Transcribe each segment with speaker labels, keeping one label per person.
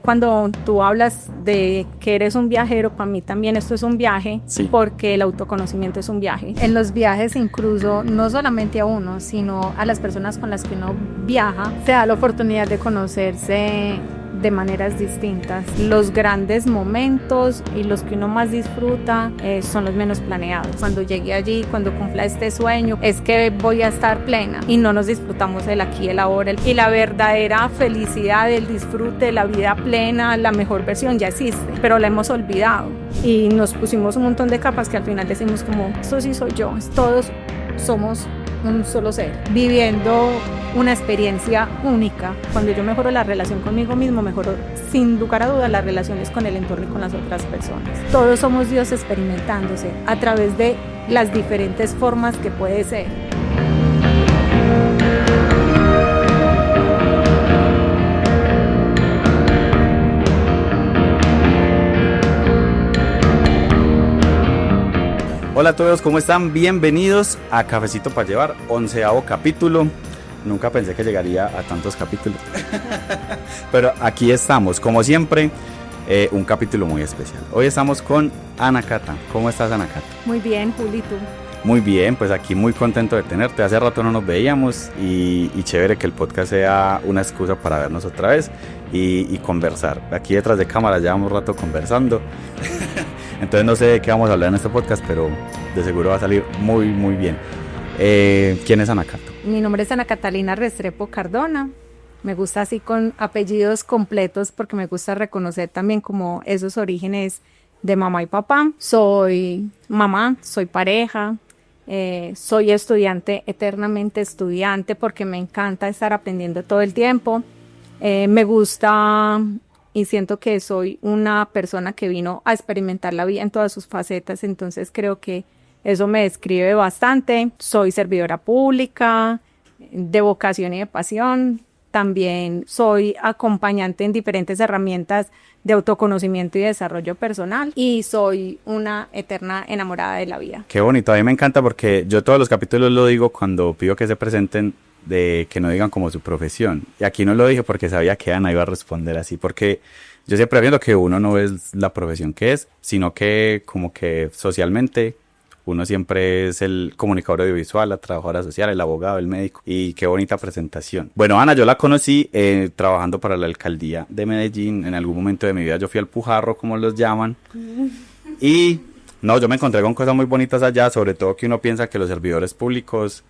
Speaker 1: cuando tú hablas de que eres un viajero, para mí también esto es un viaje,
Speaker 2: sí,
Speaker 1: porque el autoconocimiento es un viaje. En los viajes incluso no solamente a uno, sino a las personas con las que uno viaja, se da la oportunidad de conocerse de maneras distintas. Los grandes momentos y los que uno más disfruta son los menos planeados. Cuando llegue allí, cuando cumpla este sueño, es que voy a estar plena y no nos disfrutamos el aquí, el ahora. Y la verdadera felicidad, el disfrute, la vida plena, la mejor versión ya existe, pero la hemos olvidado y nos pusimos un montón de capas que al final decimos como, esto sí soy yo, todos somos un solo ser, viviendo una experiencia única. Cuando yo mejoro la relación conmigo mismo, mejoro sin lugar a dudas las relaciones con el entorno y con las otras personas. Todos somos Dios experimentándose a través de las diferentes formas que puede ser.
Speaker 2: Hola a todos, ¿cómo están? Bienvenidos a Cafecito para Llevar, 11º capítulo. Nunca pensé que llegaría a tantos capítulos, pero aquí estamos, como siempre, un capítulo muy especial. Hoy estamos con Ana Cata. ¿Cómo estás, Ana Cata?
Speaker 1: Muy bien, Juli, ¿tú?
Speaker 2: Muy bien, pues aquí muy contento de tenerte. Hace rato no nos veíamos y chévere que el podcast sea una excusa para vernos otra vez y conversar. Aquí detrás de cámara llevamos rato conversando. Entonces no sé de qué vamos a hablar en este podcast, pero de seguro va a salir muy, muy bien. ¿Quién es Ana Cata?
Speaker 1: Mi nombre es Ana Catalina Restrepo Cardona. Me gusta así con apellidos completos porque me gusta reconocer también como esos orígenes de mamá y papá. Soy mamá, soy pareja, soy estudiante, eternamente estudiante porque me encanta estar aprendiendo todo el tiempo. Me gusta y siento que soy una persona que vino a experimentar la vida en todas sus facetas, entonces creo que eso me describe bastante. Soy servidora pública, de vocación y de pasión. También soy acompañante en diferentes herramientas de autoconocimiento y desarrollo personal. Y soy una eterna enamorada de la vida.
Speaker 2: Qué bonito, a mí me encanta porque yo todos los capítulos lo digo cuando pido que se presenten, de que no digan como su profesión. Y aquí no lo dije porque sabía que Ana iba a responder así, porque yo siempre viendo que uno no es la profesión que es, sino que como que socialmente uno siempre es el comunicador audiovisual, la trabajadora social, el abogado, el médico. Y qué bonita presentación. Bueno, Ana, yo la conocí trabajando para la alcaldía de Medellín. En algún momento de mi vida yo fui al Pujarro, como los llaman. Y no, yo me encontré con cosas muy bonitas allá, sobre todo que uno piensa que los servidores públicos,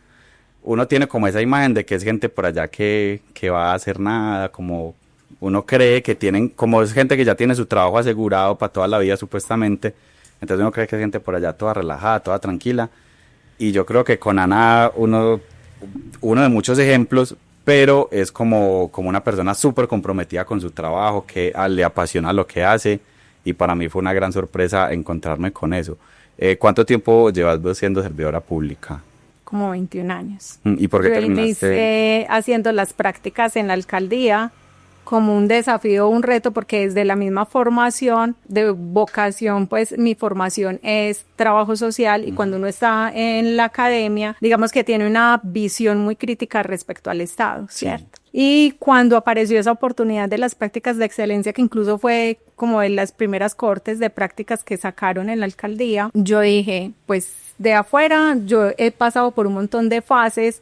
Speaker 2: uno tiene como esa imagen de que es gente por allá que va a hacer nada, como uno cree que tienen, como es gente que ya tiene su trabajo asegurado para toda la vida supuestamente. Entonces uno cree que es gente por allá toda relajada, toda tranquila. Y yo creo que con Ana uno de muchos ejemplos, pero es como una persona súper comprometida con su trabajo, que le apasiona lo que hace. Y para mí fue una gran sorpresa encontrarme con eso. ¿Cuánto tiempo llevas vos siendo servidora pública?
Speaker 1: Como 21 años.
Speaker 2: ¿Y por qué terminaste?
Speaker 1: Inicié haciendo las prácticas en la alcaldía como un desafío, un reto, porque desde la misma formación de vocación, pues mi formación es trabajo social y cuando uno está en la academia, digamos que tiene una visión muy crítica respecto al Estado, ¿cierto? Sí. Y cuando apareció esa oportunidad de las prácticas de excelencia, que incluso fue como de las primeras cortes de prácticas que sacaron en la alcaldía, yo dije, pues de afuera, yo he pasado por un montón de fases,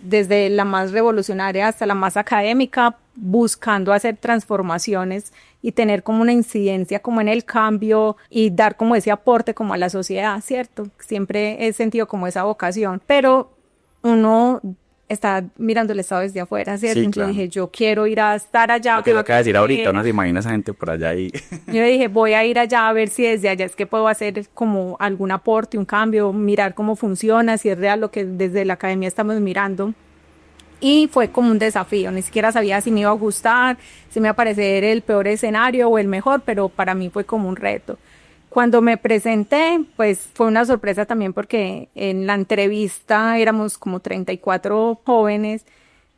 Speaker 1: desde la más revolucionaria hasta la más académica, buscando hacer transformaciones y tener como una incidencia como en el cambio y dar como ese aporte como a la sociedad, ¿cierto? Siempre he sentido como esa vocación, pero uno está mirando el Estado desde afuera, ¿cierto?
Speaker 2: Sí,
Speaker 1: entonces
Speaker 2: claro.
Speaker 1: Dije, yo quiero ir a estar allá.
Speaker 2: Lo que acaba de decir ahorita, uno se imagina a esa gente por allá y...
Speaker 1: Yo dije, voy a ir allá a ver si desde allá es que puedo hacer como algún aporte, un cambio, mirar cómo funciona, si es real lo que desde la academia estamos mirando. Y fue como un desafío, ni siquiera sabía si me iba a gustar, si me iba a parecer el peor escenario o el mejor, pero para mí fue como un reto. Cuando me presenté, pues fue una sorpresa también porque en la entrevista éramos como 34 jóvenes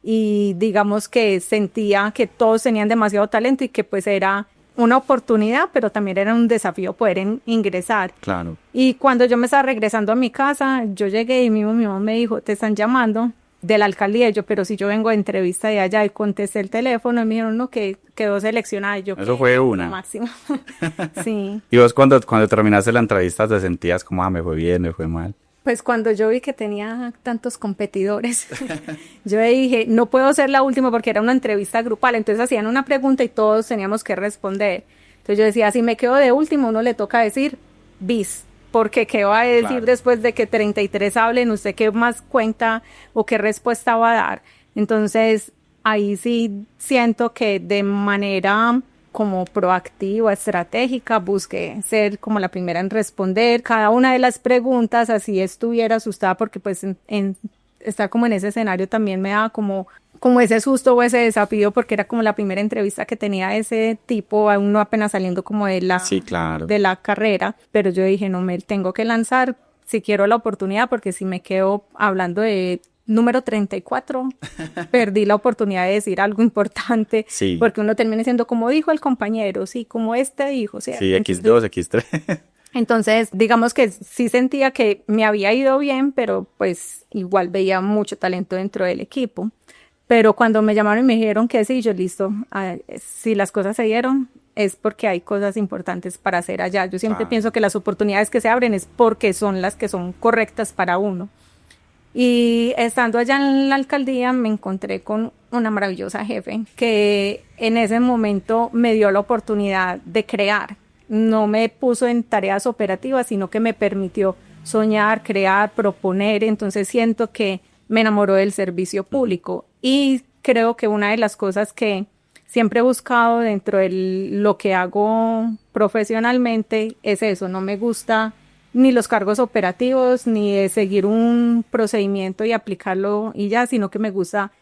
Speaker 1: y digamos que sentía que todos tenían demasiado talento y que pues era una oportunidad, pero también era un desafío poder ingresar.
Speaker 2: Claro.
Speaker 1: Y cuando yo me estaba regresando a mi casa, yo llegué y mi mamá me dijo, te están llamando. de la alcaldía. Y yo, pero si yo vengo de entrevista de allá, y contesté el teléfono y me dijeron, no, que quedó seleccionada. Y yo,
Speaker 2: eso fue una.
Speaker 1: Máximo. Sí.
Speaker 2: ¿Y vos cuando terminaste la entrevista te sentías como, me fue bien, me fue mal?
Speaker 1: Pues cuando yo vi que tenía tantos competidores, yo dije, no puedo ser la última porque era una entrevista grupal, entonces hacían una pregunta y todos teníamos que responder. Entonces yo decía, si me quedo de último, uno le toca decir bis, porque qué va a decir claro, después de que 33 hablen, usted qué más cuenta o qué respuesta va a dar. Entonces ahí sí siento que de manera como proactiva, estratégica, busqué ser como la primera en responder cada una de las preguntas, así estuviera asustada, porque pues estar como en ese escenario también me daba como ese susto o ese desafío, porque era como la primera entrevista que tenía de ese tipo, aún no apenas saliendo como de la,
Speaker 2: sí, claro,
Speaker 1: de la carrera, pero yo dije, no, me tengo que lanzar si quiero la oportunidad, porque si me quedo hablando de número 34, perdí la oportunidad de decir algo importante,
Speaker 2: sí,
Speaker 1: porque uno termina siendo como dijo el compañero, sí, como este dijo, ¿cierto?
Speaker 2: Sí, X2, X3.
Speaker 1: Entonces, digamos que sí sentía que me había ido bien, pero pues igual veía mucho talento dentro del equipo. Pero cuando me llamaron y me dijeron que sí, yo listo, si las cosas se dieron, es porque hay cosas importantes para hacer allá. Yo siempre pienso que las oportunidades que se abren es porque son las que son correctas para uno. Y estando allá en la alcaldía me encontré con una maravillosa jefe que en ese momento me dio la oportunidad de crear. No me puso en tareas operativas, sino que me permitió soñar, crear, proponer. Entonces siento que me enamoró del servicio público. Y creo que una de las cosas que siempre he buscado dentro de lo que hago profesionalmente es eso. No me gusta ni los cargos operativos, ni de seguir un procedimiento y aplicarlo y ya, sino que me gusta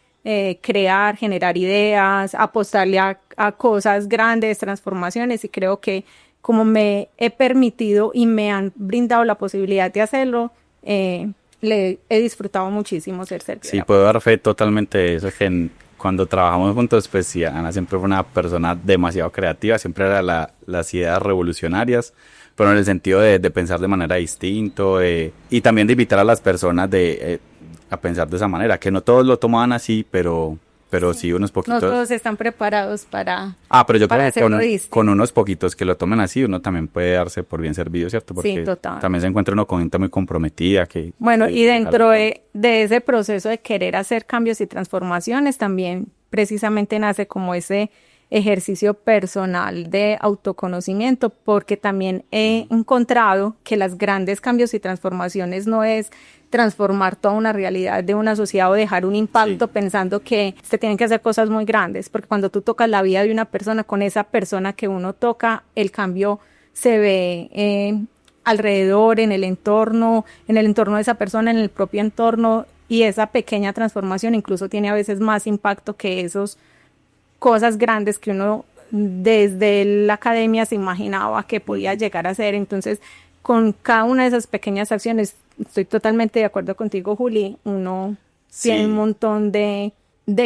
Speaker 1: crear, generar ideas, apostarle a cosas grandes, transformaciones, y creo que como me he permitido y me han brindado la posibilidad de hacerlo, le he disfrutado muchísimo ser servidora.
Speaker 2: Sí, puedo dar fe totalmente de eso, que cuando trabajamos juntos, pues sí, Ana siempre fue una persona demasiado creativa, siempre era las ideas revolucionarias, pero en el sentido de pensar de manera distinta, y también de invitar a las personas a pensar de esa manera, que no todos lo tomaban así, pero sí unos poquitos.
Speaker 1: No todos están preparados para
Speaker 2: pero yo creo que con unos poquitos que lo tomen así, uno también puede darse por bien servido, ¿cierto? Porque
Speaker 1: sí, total.
Speaker 2: También se encuentra uno con gente muy comprometida.
Speaker 1: Bueno, y dentro de ese proceso de querer hacer cambios y transformaciones, también precisamente nace como ese ejercicio personal de autoconocimiento, porque también he encontrado que los grandes cambios y transformaciones no es transformar toda una realidad de una sociedad o dejar un impacto pensando que se tienen que hacer cosas muy grandes, porque cuando tú tocas la vida de una persona, con esa persona que uno toca, el cambio se ve alrededor, en el entorno de esa persona, en el propio entorno, y esa pequeña transformación incluso tiene a veces más impacto que esas cosas grandes que uno desde la academia se imaginaba que podía llegar a ser. Entonces, con cada una de esas pequeñas acciones, estoy totalmente de acuerdo contigo, Juli, uno tiene un montón de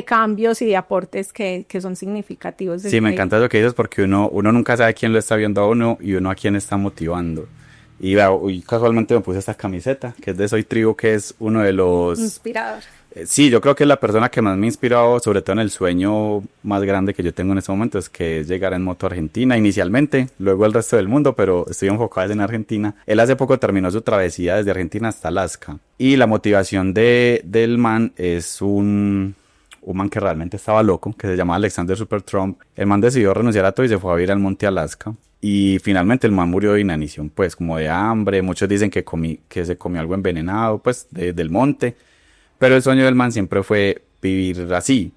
Speaker 1: cambios y de aportes que son significativos.
Speaker 2: Sí, me encanta lo que dices, porque uno nunca sabe quién lo está viendo a uno y uno a quién está motivando. Y hoy casualmente me puse esta camiseta, que es de Soy Tribu, que es uno de los...
Speaker 1: Inspirador.
Speaker 2: Sí, yo creo que es la persona que más me ha inspirado, sobre todo en el sueño más grande que yo tengo en este momento, es que es llegar en moto a Argentina inicialmente, luego el resto del mundo, pero estoy enfocado en Argentina. Él hace poco terminó su travesía desde Argentina hasta Alaska, y la motivación del man es un man que realmente estaba loco, que se llama Alexander Super Trump. El man decidió renunciar a todo y se fue a vivir al monte Alaska. Y finalmente el man murió de inanición, pues como de hambre. Muchos dicen que se comió algo envenenado, pues del monte. Pero el sueño del man siempre fue vivir así.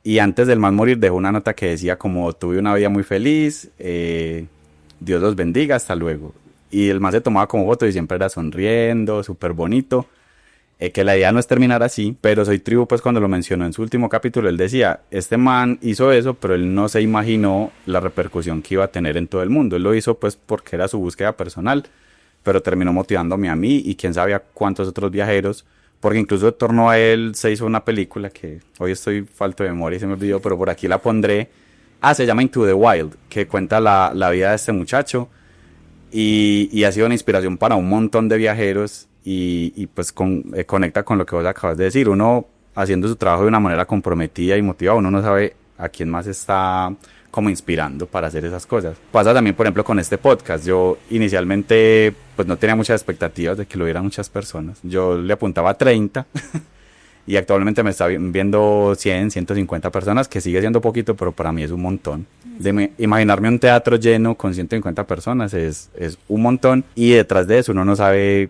Speaker 2: Y antes del man morir dejó una nota que decía como: tuve una vida muy feliz, Dios los bendiga, hasta luego. Y el man se tomaba como foto y siempre era sonriendo, súper bonito. Que la idea no es terminar así, pero Soy Tribu, pues cuando lo mencionó en su último capítulo, él decía, este man hizo eso, pero él no se imaginó la repercusión que iba a tener en todo el mundo. Él lo hizo pues porque era su búsqueda personal, pero terminó motivándome a mí y quién sabe a cuántos otros viajeros, porque incluso en torno a él se hizo una película que hoy estoy falto de memoria y se me olvidó, pero por aquí la pondré. Se llama Into the Wild, que cuenta la vida de este muchacho y ha sido una inspiración para un montón de viajeros. Y pues conecta con lo que vos acabas de decir. Uno haciendo su trabajo de una manera comprometida y motivada, uno no sabe a quién más está como inspirando para hacer esas cosas. Pasa también, por ejemplo, con este podcast. Yo inicialmente pues no tenía muchas expectativas de que lo vieran muchas personas. Yo le apuntaba a 30 y actualmente me está viendo 100, 150 personas, que sigue siendo poquito, pero para mí es un montón. Imaginarme un teatro lleno con 150 personas es un montón, y detrás de eso uno no sabe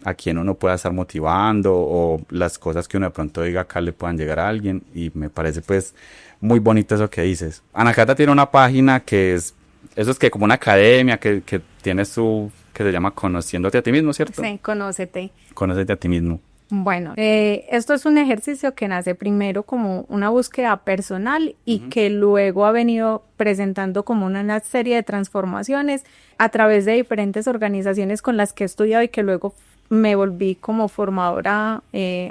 Speaker 2: a quién uno pueda estar motivando, o las cosas que uno de pronto diga acá le puedan llegar a alguien, y me parece pues muy bonito eso que dices. Ana Cata tiene una página que eso es que como una academia que tiene que se llama Conociéndote a ti mismo, ¿cierto?
Speaker 1: Sí, Conócete.
Speaker 2: Conócete a ti mismo.
Speaker 1: Bueno, esto es un ejercicio que nace primero como una búsqueda personal y que luego ha venido presentando como una serie de transformaciones a través de diferentes organizaciones con las que he estudiado y que luego me volví como formadora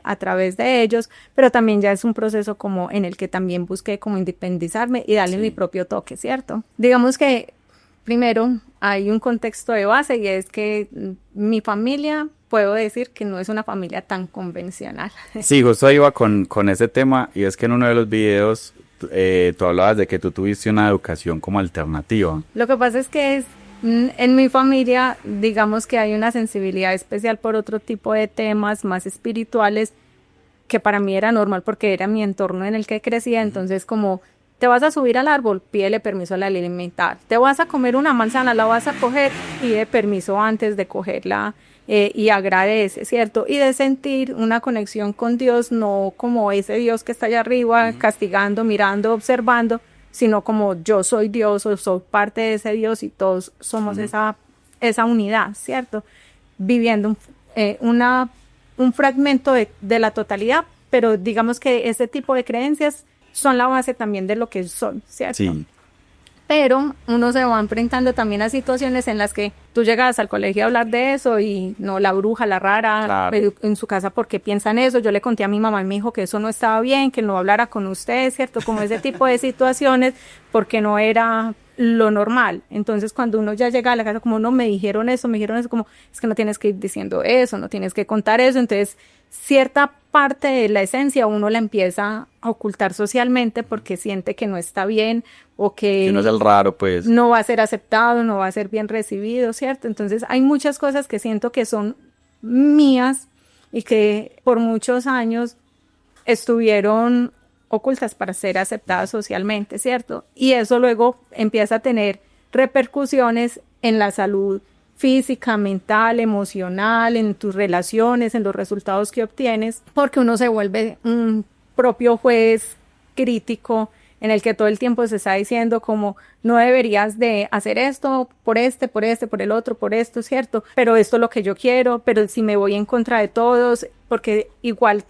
Speaker 1: a través de ellos, pero también ya es un proceso como en el que también busqué como independizarme y darle mi propio toque, ¿cierto? Digamos que primero hay un contexto de base, y es que mi familia, puedo decir que no es una familia tan convencional.
Speaker 2: Sí, justo iba con ese tema, y es que en uno de los videos tú hablabas de que tú tuviste una educación como alternativa.
Speaker 1: Lo que pasa es que en mi familia, digamos que hay una sensibilidad especial por otro tipo de temas más espirituales, que para mí era normal porque era mi entorno en el que crecía. Entonces, como te vas a subir al árbol, pídele permiso a la ley militar. Te vas a comer una manzana, la vas a coger, pide permiso antes de cogerla. Y agradece, ¿cierto? Y de sentir una conexión con Dios, no como ese Dios que está allá arriba, castigando, mirando, observando, sino como yo soy Dios, o soy parte de ese Dios, y todos somos esa unidad, ¿cierto? Viviendo un fragmento de la totalidad, pero digamos que ese tipo de creencias son la base también de lo que son, ¿cierto?
Speaker 2: Sí.
Speaker 1: Pero uno se va enfrentando también a situaciones en las que tú llegas al colegio a hablar de eso y no, la bruja, la rara,
Speaker 2: claro,
Speaker 1: en su casa, ¿por qué piensan eso? Yo le conté a mi mamá y me dijo que eso no estaba bien, que no hablara con usted, ¿cierto? Como ese tipo de situaciones, porque no era lo normal. Entonces, cuando uno ya llega a la casa, como no, me dijeron eso, como es que no tienes que ir diciendo eso, no tienes que contar eso. Entonces, cierta parte de la esencia uno la empieza a ocultar socialmente porque siente que no está bien, o que
Speaker 2: uno es el raro, pues
Speaker 1: no va a ser aceptado, no va a ser bien recibido, ¿cierto? Entonces hay muchas cosas que siento que son mías y que por muchos años estuvieron ocultas para ser aceptadas socialmente, ¿cierto? Y eso luego empieza a tener repercusiones en la salud física, mental, emocional, en tus relaciones, en los resultados que obtienes, porque uno se vuelve un propio juez crítico en el que todo el tiempo se está diciendo como no deberías de hacer esto por el otro, por esto, ¿cierto? Pero esto es lo que yo quiero, pero si me voy en contra de todos, porque igual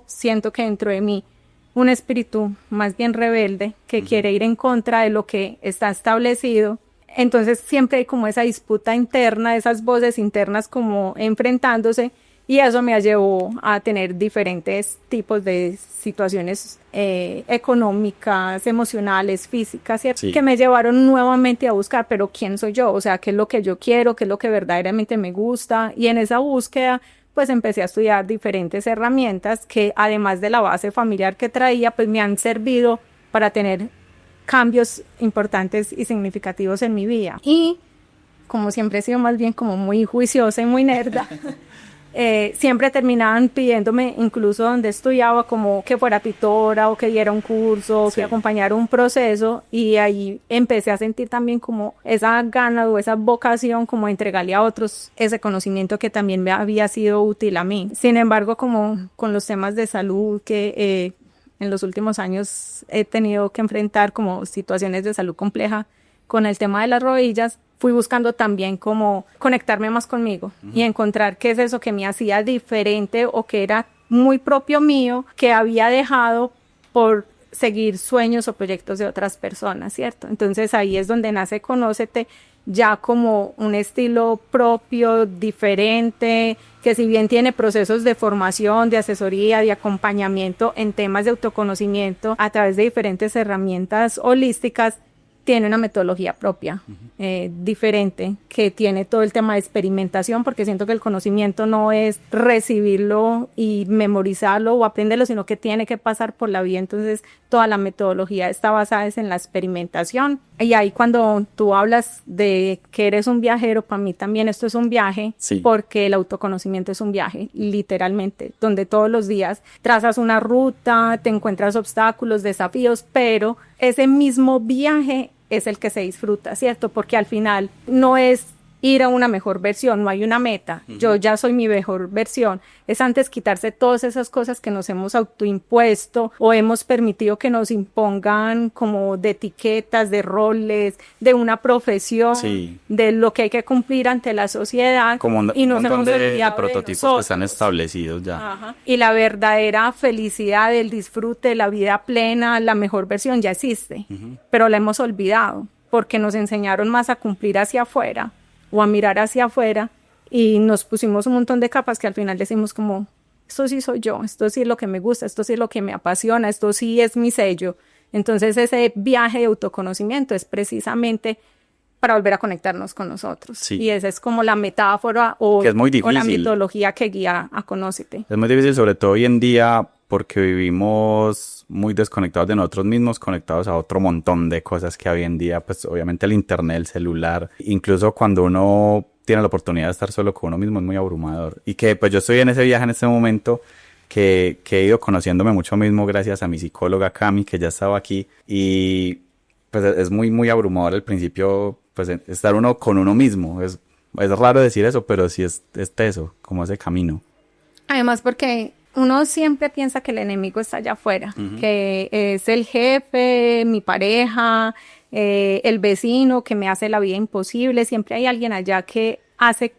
Speaker 1: siento que dentro de mí un espíritu más bien rebelde que quiere ir en contra de lo que está establecido. Entonces siempre hay como esa disputa interna, esas voces internas como enfrentándose, y eso me llevó a tener diferentes tipos de situaciones económicas, emocionales, físicas, ¿cierto?
Speaker 2: Sí.
Speaker 1: Que me llevaron nuevamente a buscar, pero ¿quién soy yo? O sea, ¿qué es lo que yo quiero? ¿Qué es lo que verdaderamente me gusta? Y en esa búsqueda pues empecé a estudiar diferentes herramientas que, además de la base familiar que traía, pues me han servido para tener cambios importantes y significativos en mi vida. Y como siempre he sido más bien como muy juiciosa y muy nerda, siempre terminaban pidiéndome, incluso donde estudiaba, como que fuera tutora o que diera un curso, que acompañara un proceso, y ahí empecé a sentir también como esa gana o esa vocación como entregarle a otros ese conocimiento que también me había sido útil a mí. Sin embargo, como con los temas de salud que en los últimos años he tenido que enfrentar como situaciones de salud compleja con el tema de las rodillas, fui buscando también como conectarme más conmigo y encontrar qué es eso que me hacía diferente o que era muy propio mío, que había dejado por seguir sueños o proyectos de otras personas, ¿cierto? Entonces ahí es donde nace Conócete, ya como un estilo propio, diferente, que si bien tiene procesos de formación, de asesoría, de acompañamiento en temas de autoconocimiento a través de diferentes herramientas holísticas, tiene una metodología propia, diferente, que tiene todo el tema de experimentación, porque siento que el conocimiento no es recibirlo y memorizarlo o aprenderlo, sino que tiene que pasar por la vida. Entonces, toda la metodología está basada en la experimentación. Y ahí cuando tú hablas de que eres un viajero, para mí también esto es un viaje,
Speaker 2: sí,
Speaker 1: porque el autoconocimiento es un viaje, literalmente, donde todos los días trazas una ruta, te encuentras obstáculos, desafíos, pero ese mismo viaje es el que se disfruta, ¿cierto? Porque al final no es ir a una mejor versión, no hay una meta, yo ya soy mi mejor versión, es antes quitarse todas esas cosas que nos hemos autoimpuesto o hemos permitido que nos impongan como de etiquetas, de roles, de una profesión,
Speaker 2: sí,
Speaker 1: de lo que hay que cumplir ante la sociedad,
Speaker 2: como
Speaker 1: y nos hemos
Speaker 2: de
Speaker 1: olvidado
Speaker 2: prototipos
Speaker 1: de
Speaker 2: que están establecidos ya.
Speaker 1: Ajá. Y la verdadera felicidad, el disfrute, la vida plena, la mejor versión ya existe, pero la hemos olvidado porque nos enseñaron más a cumplir hacia afuera o a mirar hacia afuera y nos pusimos un montón de capas que al final decimos como, esto sí soy yo, esto sí es lo que me gusta, esto sí es lo que me apasiona, esto sí es mi sello. Entonces ese viaje de autoconocimiento es precisamente para volver a conectarnos con nosotros.
Speaker 2: Sí.
Speaker 1: Y esa es como la metáfora o,
Speaker 2: que es muy difícil,
Speaker 1: o la mitología que guía a Conócete.
Speaker 2: Es muy difícil, sobre todo hoy en día, porque vivimos muy desconectados de nosotros mismos, conectados a otro montón de cosas que hoy en día, pues obviamente el internet, el celular, incluso cuando uno tiene la oportunidad de estar solo con uno mismo es muy abrumador. Y que pues yo estoy en ese viaje en este momento que he ido conociéndome mucho mismo gracias a mi psicóloga Cami, que ya estaba aquí, y pues es muy, muy abrumador al principio, pues estar uno con uno mismo. Es raro decir eso, pero sí es teso, como ese camino.
Speaker 1: Además porque uno siempre piensa que el enemigo está allá afuera, que es el jefe, mi pareja, el vecino que me hace la vida imposible. Siempre hay alguien allá que hace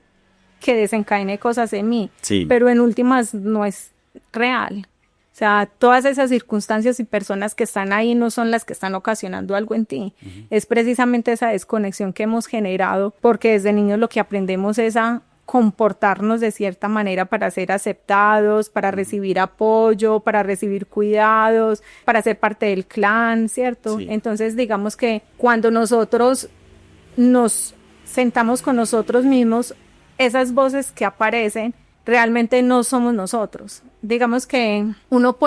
Speaker 1: que desencadene cosas en mí,
Speaker 2: sí,
Speaker 1: pero en últimas no es real. O sea, todas esas circunstancias y personas que están ahí no son las que están ocasionando algo en ti. Es precisamente esa desconexión que hemos generado, porque desde niños lo que aprendemos es a comportarnos de cierta manera para ser aceptados, para recibir apoyo, para recibir cuidados, para ser parte del clan, ¿cierto?
Speaker 2: Sí.
Speaker 1: Entonces, digamos que cuando nosotros nos sentamos con nosotros mismos, esas voces que aparecen realmente no somos nosotros. Digamos que uno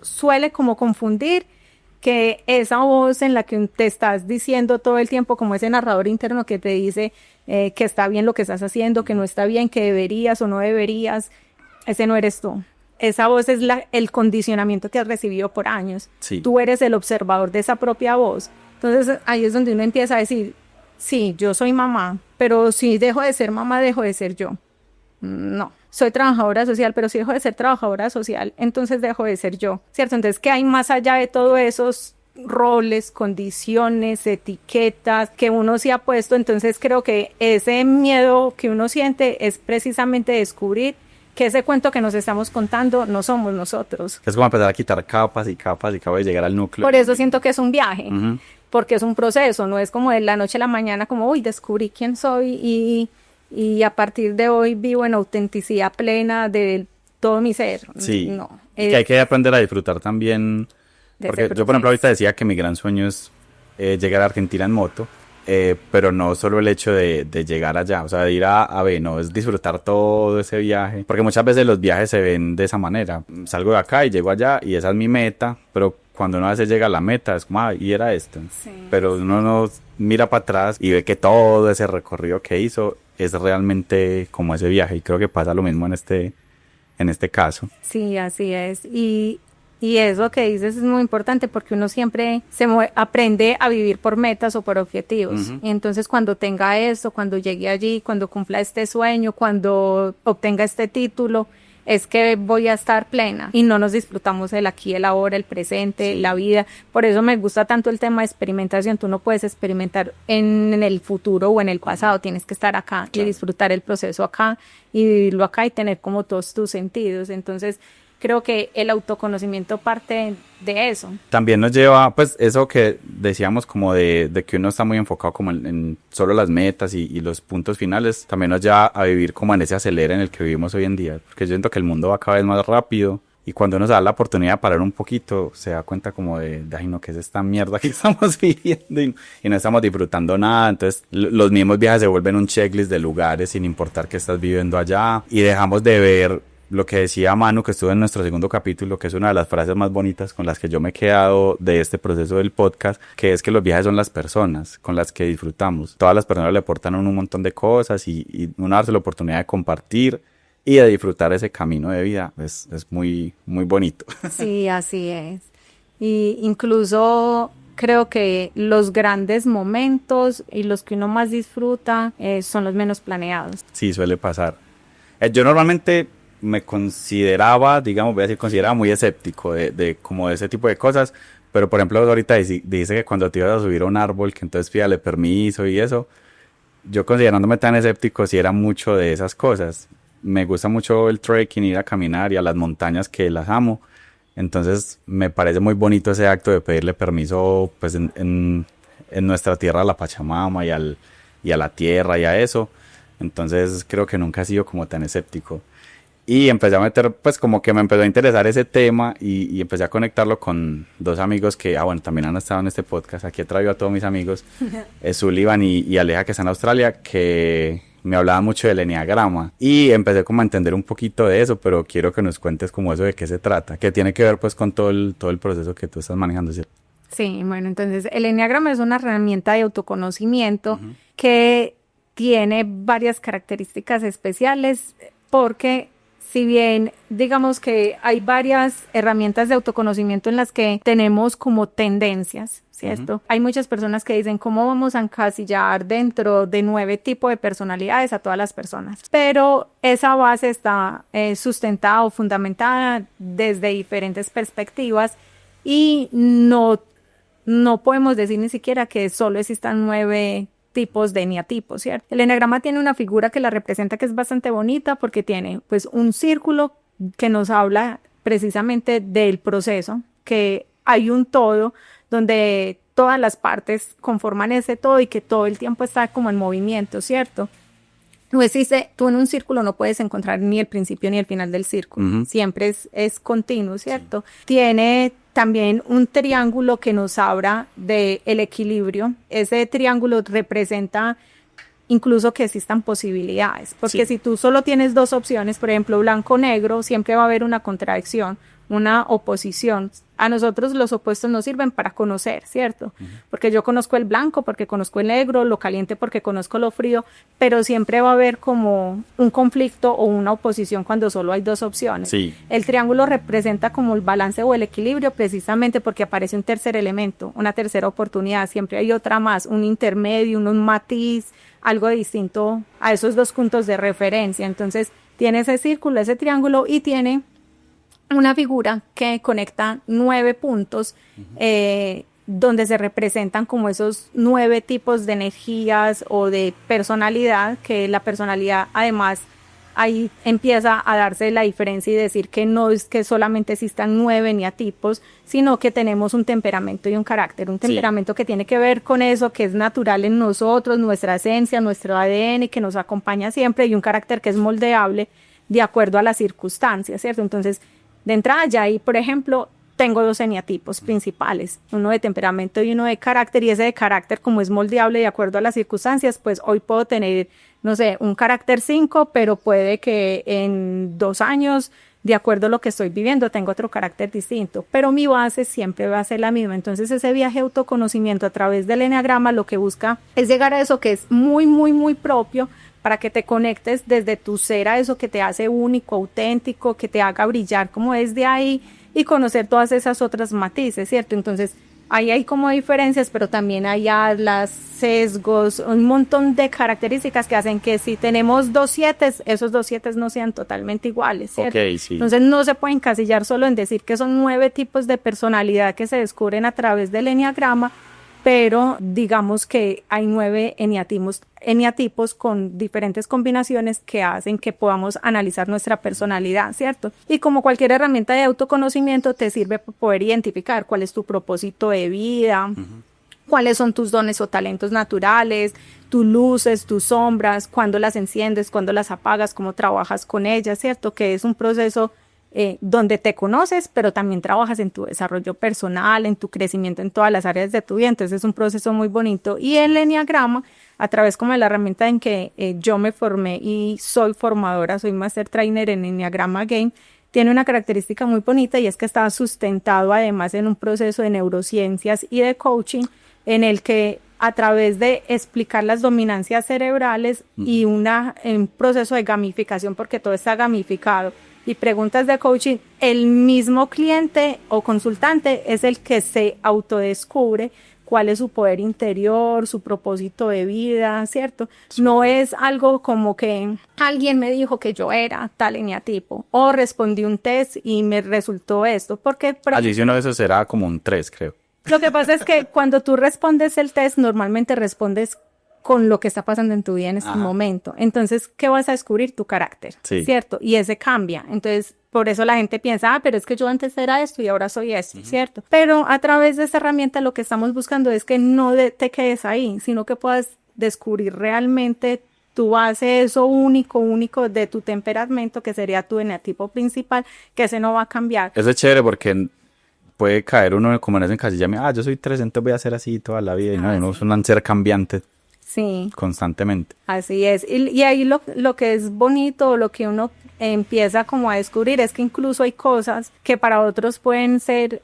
Speaker 1: suele como confundir que esa voz en la que te estás diciendo todo el tiempo, como ese narrador interno que te dice que está bien lo que estás haciendo, que no está bien, que deberías o no deberías, ese no eres tú. Esa voz es el condicionamiento que has recibido por años.
Speaker 2: Sí.
Speaker 1: Tú eres el observador de esa propia voz. Entonces ahí es donde uno empieza a decir, sí, yo soy mamá, pero si dejo de ser mamá, dejo de ser yo. No, soy trabajadora social, pero si dejo de ser trabajadora social, entonces dejo de ser yo, ¿cierto? Entonces, ¿qué hay más allá de todos esos roles, condiciones, etiquetas que uno se ha puesto? Entonces creo que ese miedo que uno siente es precisamente descubrir que ese cuento que nos estamos contando no somos nosotros.
Speaker 2: Es como empezar a quitar capas y capas y capas y llegar al núcleo.
Speaker 1: Por eso siento que es un viaje, porque es un proceso, no es como de la noche a la mañana, como, uy, descubrí quién soy y a partir de hoy vivo en autenticidad plena de todo mi ser.
Speaker 2: Sí,
Speaker 1: no,
Speaker 2: y que hay que aprender a disfrutar también, porque yo por ejemplo ahorita decía que mi gran sueño es llegar a Argentina en moto, pero no solo el hecho de llegar allá, o sea, de ir a ver, no, es disfrutar todo ese viaje, porque muchas veces los viajes se ven de esa manera, salgo de acá y llego allá y esa es mi meta, pero cuando uno a veces llega a la meta es como, y era esto,
Speaker 1: sí,
Speaker 2: pero uno no mira para atrás y ve que todo ese recorrido que hizo es realmente como ese viaje, y creo que pasa lo mismo en este caso.
Speaker 1: Sí, así es, y eso que dices es muy importante porque uno siempre aprende a vivir por metas o por objetivos. Y entonces cuando tenga esto, cuando llegue allí, cuando cumpla este sueño, cuando obtenga este título, es que voy a estar plena y no nos disfrutamos el aquí, el ahora, el presente, la vida. Por eso me gusta tanto el tema de experimentación. Tú no puedes experimentar en el futuro o en el pasado, tienes que estar acá y disfrutar el proceso acá y vivirlo acá y tener como todos tus sentidos. Entonces creo que el autoconocimiento parte de eso.
Speaker 2: También nos lleva, pues, eso que decíamos como de que uno está muy enfocado como en solo las metas y los puntos finales, también nos lleva a vivir como en ese acelere en el que vivimos hoy en día, porque yo siento que el mundo va cada vez más rápido Y cuando uno se da la oportunidad de parar un poquito, se da cuenta como ay no, ¿qué es esta mierda que estamos viviendo? Y no estamos disfrutando nada. Entonces los mismos viajes se vuelven un checklist de lugares sin importar que estás viviendo allá. Y dejamos de ver lo que decía Manu, que estuvo en nuestro segundo capítulo, que es una de las frases más bonitas con las que yo me he quedado de este proceso del podcast, que es que los viajes son las personas con las que disfrutamos. Todas las personas le aportan a uno un montón de cosas y uno darse la oportunidad de compartir y de disfrutar ese camino de vida es muy, muy bonito.
Speaker 1: Sí, así es. Y incluso creo que los grandes momentos y los que uno más disfruta son los menos planeados.
Speaker 2: Sí, suele pasar. Yo normalmente me consideraba, digamos, consideraba muy escéptico de como de ese tipo de cosas, pero por ejemplo ahorita dice que cuando te ibas a subir a un árbol, que entonces pídale permiso y eso, yo considerándome tan escéptico, sí era mucho de esas cosas. Me gusta mucho el trekking, ir a caminar y a las montañas, que las amo. Entonces me parece muy bonito ese acto de pedirle permiso pues en nuestra tierra a la Pachamama y a la tierra y a eso. Entonces creo que nunca he sido como tan escéptico. Y empecé a meter, pues como que me empezó a interesar ese tema y empecé a conectarlo con dos amigos que, bueno, también han estado en este podcast. Aquí he traído a todos mis amigos, Sullivan y Aleja, que están en Australia, que me hablaban mucho del eneagrama. Y empecé como a entender un poquito de eso, pero quiero que nos cuentes como eso de qué se trata, que tiene que ver pues con todo el proceso que tú estás manejando, ¿cierto?
Speaker 1: Sí, bueno, entonces el eneagrama es una herramienta de autoconocimiento que tiene varias características especiales porque si bien digamos que hay varias herramientas de autoconocimiento en las que tenemos como tendencias, ¿cierto? Hay muchas personas que dicen, ¿cómo vamos a encasillar dentro de 9 tipos de personalidades a todas las personas? Pero esa base está sustentada o fundamentada desde diferentes perspectivas y no podemos decir ni siquiera que solo existan 9 tipos de eneatipos, ¿cierto? El eneagrama tiene una figura que la representa que es bastante bonita porque tiene pues un círculo que nos habla precisamente del proceso, que hay un todo donde todas las partes conforman ese todo y que todo el tiempo está como en movimiento, ¿cierto? No existe, tú en un círculo no puedes encontrar ni el principio ni el final del círculo, siempre es continuo, ¿cierto? Sí. Tiene también un triángulo que nos habla del equilibrio. Ese triángulo representa incluso que existan posibilidades, porque si tú solo tienes 2 opciones, por ejemplo blanco-negro, siempre va a haber una contradicción, una oposición. A nosotros los opuestos nos sirven para conocer, ¿cierto? Porque yo conozco el blanco, porque conozco el negro, lo caliente porque conozco lo frío, pero siempre va a haber como un conflicto o una oposición cuando solo hay 2 opciones. Sí. El triángulo representa como el balance o el equilibrio precisamente porque aparece un tercer elemento, una tercera oportunidad, siempre hay otra más, un intermedio, un matiz, algo distinto a esos 2 puntos de referencia. Entonces tiene ese círculo, ese triángulo y tiene una figura que conecta 9 puntos donde se representan como esos 9 tipos de energías o de personalidad, que la personalidad además ahí empieza a darse la diferencia y decir que no es que solamente existan 9 eneatipos, sino que tenemos un temperamento y un carácter, un temperamento que tiene que ver con eso que es natural en nosotros, nuestra esencia, nuestro ADN que nos acompaña siempre, y un carácter que es moldeable de acuerdo a las circunstancias, ¿cierto? Entonces, de entrada ya ahí, por ejemplo, tengo 2 eneatipos principales, uno de temperamento y uno de carácter, y ese de carácter como es moldeable de acuerdo a las circunstancias, pues hoy puedo tener, no sé, un carácter 5, pero puede que en 2 años, de acuerdo a lo que estoy viviendo, tengo otro carácter distinto, pero mi base siempre va a ser la misma. Entonces ese viaje de autoconocimiento a través del eneagrama lo que busca es llegar a eso que es muy, muy, muy propio, para que te conectes desde tu ser a eso que te hace único, auténtico, que te haga brillar como desde ahí y conocer todas esas otras matices, ¿cierto? Entonces, ahí hay como diferencias, pero también hay alas, sesgos, un montón de características que hacen que si tenemos 2 7, esos 2 7 no sean totalmente iguales, ¿cierto? Okay, sí. Entonces, no se puede encasillar solo en decir que son 9 tipos de personalidad que se descubren a través del eneagrama, pero digamos que hay 9 eneatipos con diferentes combinaciones que hacen que podamos analizar nuestra personalidad, ¿cierto? Y como cualquier herramienta de autoconocimiento te sirve para poder identificar cuál es tu propósito de vida, cuáles son tus dones o talentos naturales, tus luces, tus sombras, cuándo las enciendes, cuándo las apagas, cómo trabajas con ellas, ¿cierto? Que es un proceso donde te conoces, pero también trabajas en tu desarrollo personal, en tu crecimiento en todas las áreas de tu vida. Entonces es un proceso muy bonito. Y el Enneagrama, a través como de la herramienta en que yo me formé y soy formadora, soy Master Trainer en Enneagrama Game, tiene una característica muy bonita y es que está sustentado además en un proceso de neurociencias y de coaching en el que a través de explicar las dominancias cerebrales y un proceso de gamificación, porque todo está gamificado, y preguntas de coaching, el mismo cliente o consultante es el que se autodescubre cuál es su poder interior, su propósito de vida, ¿cierto? No es algo como que alguien me dijo que yo era tal eneatipo o respondí un test y me resultó esto, porque...
Speaker 2: Allí si uno de esos será como un 3, creo.
Speaker 1: Lo que pasa es que cuando tú respondes el test, normalmente respondes con lo que está pasando en tu vida en este momento. Entonces, ¿qué vas a descubrir? Tu carácter, ¿cierto? Y ese cambia. Entonces, por eso la gente piensa, pero es que yo antes era esto y ahora soy esto, ¿cierto? Pero a través de esta herramienta lo que estamos buscando es que no te quedes ahí, sino que puedas descubrir realmente tu base, eso único de tu temperamento, que sería tu eneatipo principal, que ese no va a cambiar.
Speaker 2: Eso es chévere porque puede caer uno como en ese encasillamiento, yo soy 3, entonces voy a ser así toda la vida, y no, uno es un ser cambiante.
Speaker 1: Sí.
Speaker 2: Constantemente.
Speaker 1: Así es. Y ahí lo que es bonito, lo que uno empieza como a descubrir es que incluso hay cosas que para otros pueden ser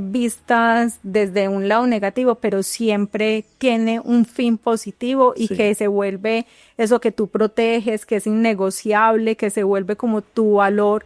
Speaker 1: vistas desde un lado negativo, pero siempre tiene un fin positivo y que se vuelve eso que tú proteges, que es innegociable, que se vuelve como tu valor,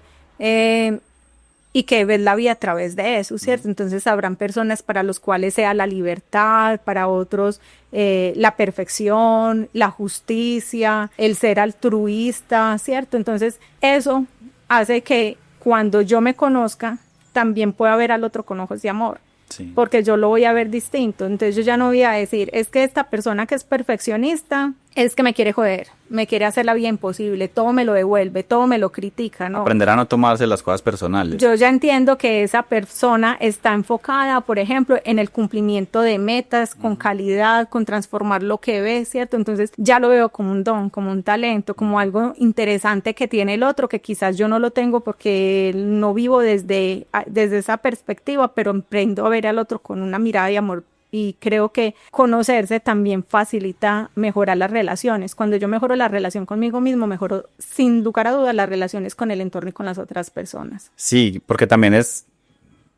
Speaker 1: y que ves la vida a través de eso, ¿cierto? Entonces habrán personas para los cuales sea la libertad, para otros la perfección, la justicia, el ser altruista, ¿cierto? Entonces eso hace que cuando yo me conozca, también pueda ver al otro con ojos de amor. Sí. Porque yo lo voy a ver distinto. Entonces yo ya no voy a decir, es que esta persona que es perfeccionista es que me quiere joder, me quiere hacer la vida imposible, todo me lo devuelve, todo me lo critica, ¿no?
Speaker 2: Aprender a no tomarse las cosas personales.
Speaker 1: Yo ya entiendo que esa persona está enfocada, por ejemplo, en el cumplimiento de metas, con calidad, con transformar lo que ve, ¿cierto? Entonces ya lo veo como un don, como un talento, como algo interesante que tiene el otro, que quizás yo no lo tengo porque no vivo desde esa perspectiva, pero aprendo a ver al otro con una mirada de amor. Y creo que conocerse también facilita mejorar las relaciones. Cuando yo mejoro la relación conmigo mismo, mejoro sin lugar a dudas las relaciones con el entorno y con las otras personas.
Speaker 2: Sí, porque también es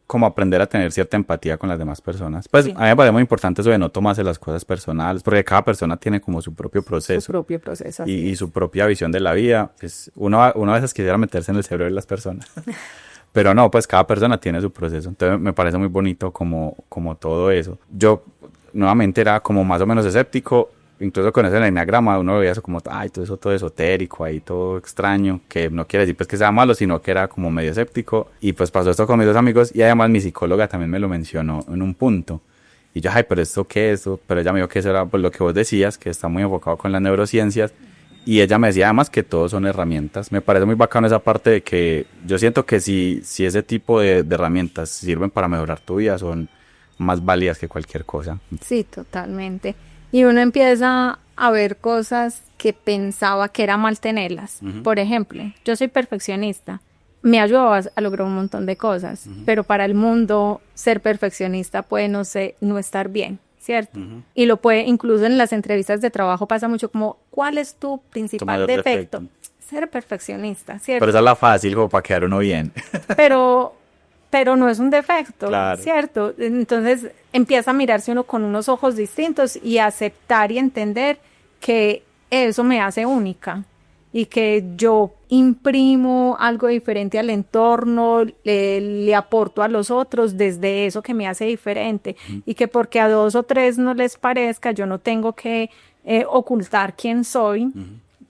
Speaker 2: como aprender a tener cierta empatía con las demás personas. Pues a mí me parece muy importante eso de no tomarse las cosas personales, porque cada persona tiene como su propio proceso.
Speaker 1: Su propio proceso.
Speaker 2: Y su propia visión de la vida. Pues uno a veces quisiera meterse en el cerebro de las personas. Pero no, pues cada persona tiene su proceso. Entonces me parece muy bonito como todo eso. Yo nuevamente era como más o menos escéptico, incluso con ese enneagrama uno veía eso como, ay, todo eso todo esotérico, ahí todo extraño, que no quiere decir pues que sea malo, sino que era como medio escéptico. Y pues pasó esto con mis dos amigos y además mi psicóloga también me lo mencionó en un punto. Y yo, ay, pero ¿esto qué es? Eso? Pero ella me dijo que eso era pues lo que vos decías, que está muy enfocado con las neurociencias. Y ella me decía además que todos son herramientas. Me parece muy bacano esa parte de que yo siento que si ese tipo de herramientas sirven para mejorar tu vida, son más válidas que cualquier cosa. Sí,
Speaker 1: totalmente. Y uno empieza a ver cosas que pensaba que era mal tenerlas. Por ejemplo, yo soy perfeccionista. Me ayudó a lograr un montón de cosas, pero para el mundo ser perfeccionista puede no estar bien. ¿Cierto? Y lo puede, incluso en las entrevistas de trabajo pasa mucho como, ¿cuál es tu principal defecto? Ser perfeccionista, ¿cierto?
Speaker 2: Pero esa es la fácil como para quedar uno bien.
Speaker 1: Pero no es un defecto, claro. ¿Cierto? Entonces empieza a mirarse uno con unos ojos distintos y aceptar y entender que eso me hace única y que yo imprimo algo diferente al entorno, le aporto a los otros desde eso que me hace diferente y que porque a 2 o 3 no les parezca, yo no tengo que ocultar quién soy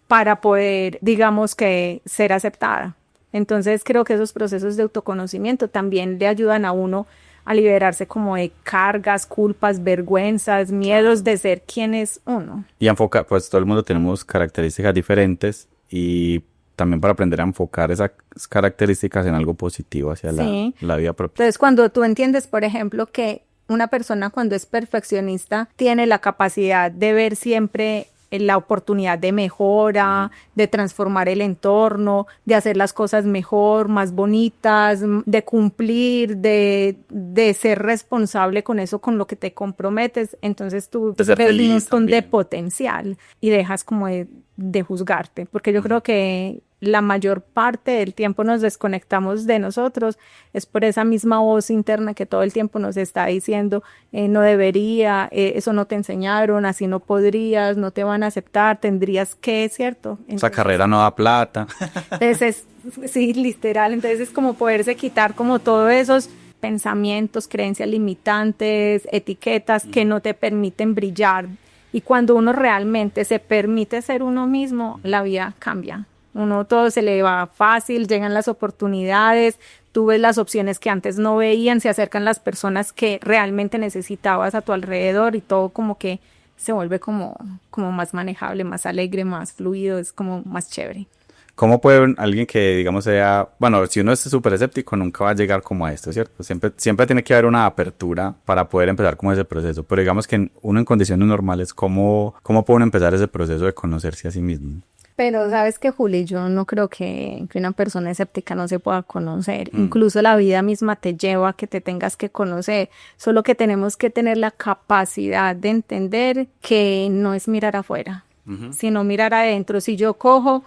Speaker 1: para poder, digamos que, ser aceptada. Entonces creo que esos procesos de autoconocimiento también le ayudan a uno a liberarse como de cargas, culpas, vergüenzas, miedos de ser quien es uno.
Speaker 2: Y enfocar, pues todo el mundo tenemos características diferentes y también para aprender a enfocar esas características en algo positivo hacia la vida propia.
Speaker 1: Entonces, cuando tú entiendes, por ejemplo, que una persona cuando es perfeccionista tiene la capacidad de ver siempre la oportunidad de mejora, de transformar el entorno, de hacer las cosas mejor, más bonitas, de cumplir, de ser responsable con eso, con lo que te comprometes. Entonces tú ves un montón de potencial y dejas como de juzgarte, porque yo creo que la mayor parte del tiempo nos desconectamos de nosotros, es por esa misma voz interna que todo el tiempo nos está diciendo, no debería, eso no te enseñaron, así no podrías, no te van a aceptar, tendrías que, ¿cierto? Entonces,
Speaker 2: esa carrera no da plata.
Speaker 1: Entonces, sí, literal, entonces es como poderse quitar como todos esos pensamientos, creencias limitantes, etiquetas que no te permiten brillar. Y cuando uno realmente se permite ser uno mismo, la vida cambia. Uno todo se le va fácil, llegan las oportunidades, tú ves las opciones que antes no veían, se acercan las personas que realmente necesitabas a tu alrededor y todo como que se vuelve como más manejable, más alegre, más fluido, es como más chévere.
Speaker 2: ¿Cómo puede alguien que, digamos, sea, bueno, si uno es súper escéptico, nunca va a llegar como a esto, ¿cierto? Siempre tiene que haber una apertura para poder empezar como ese proceso, pero digamos que uno en condiciones normales, ¿cómo puede uno empezar ese proceso de conocerse a sí mismo?
Speaker 1: Pero sabes que, Juli, yo no creo que una persona escéptica no se pueda conocer. Incluso la vida misma te lleva a que te tengas que conocer. Solo que tenemos que tener la capacidad de entender que no es mirar afuera, sino mirar adentro. Si yo cojo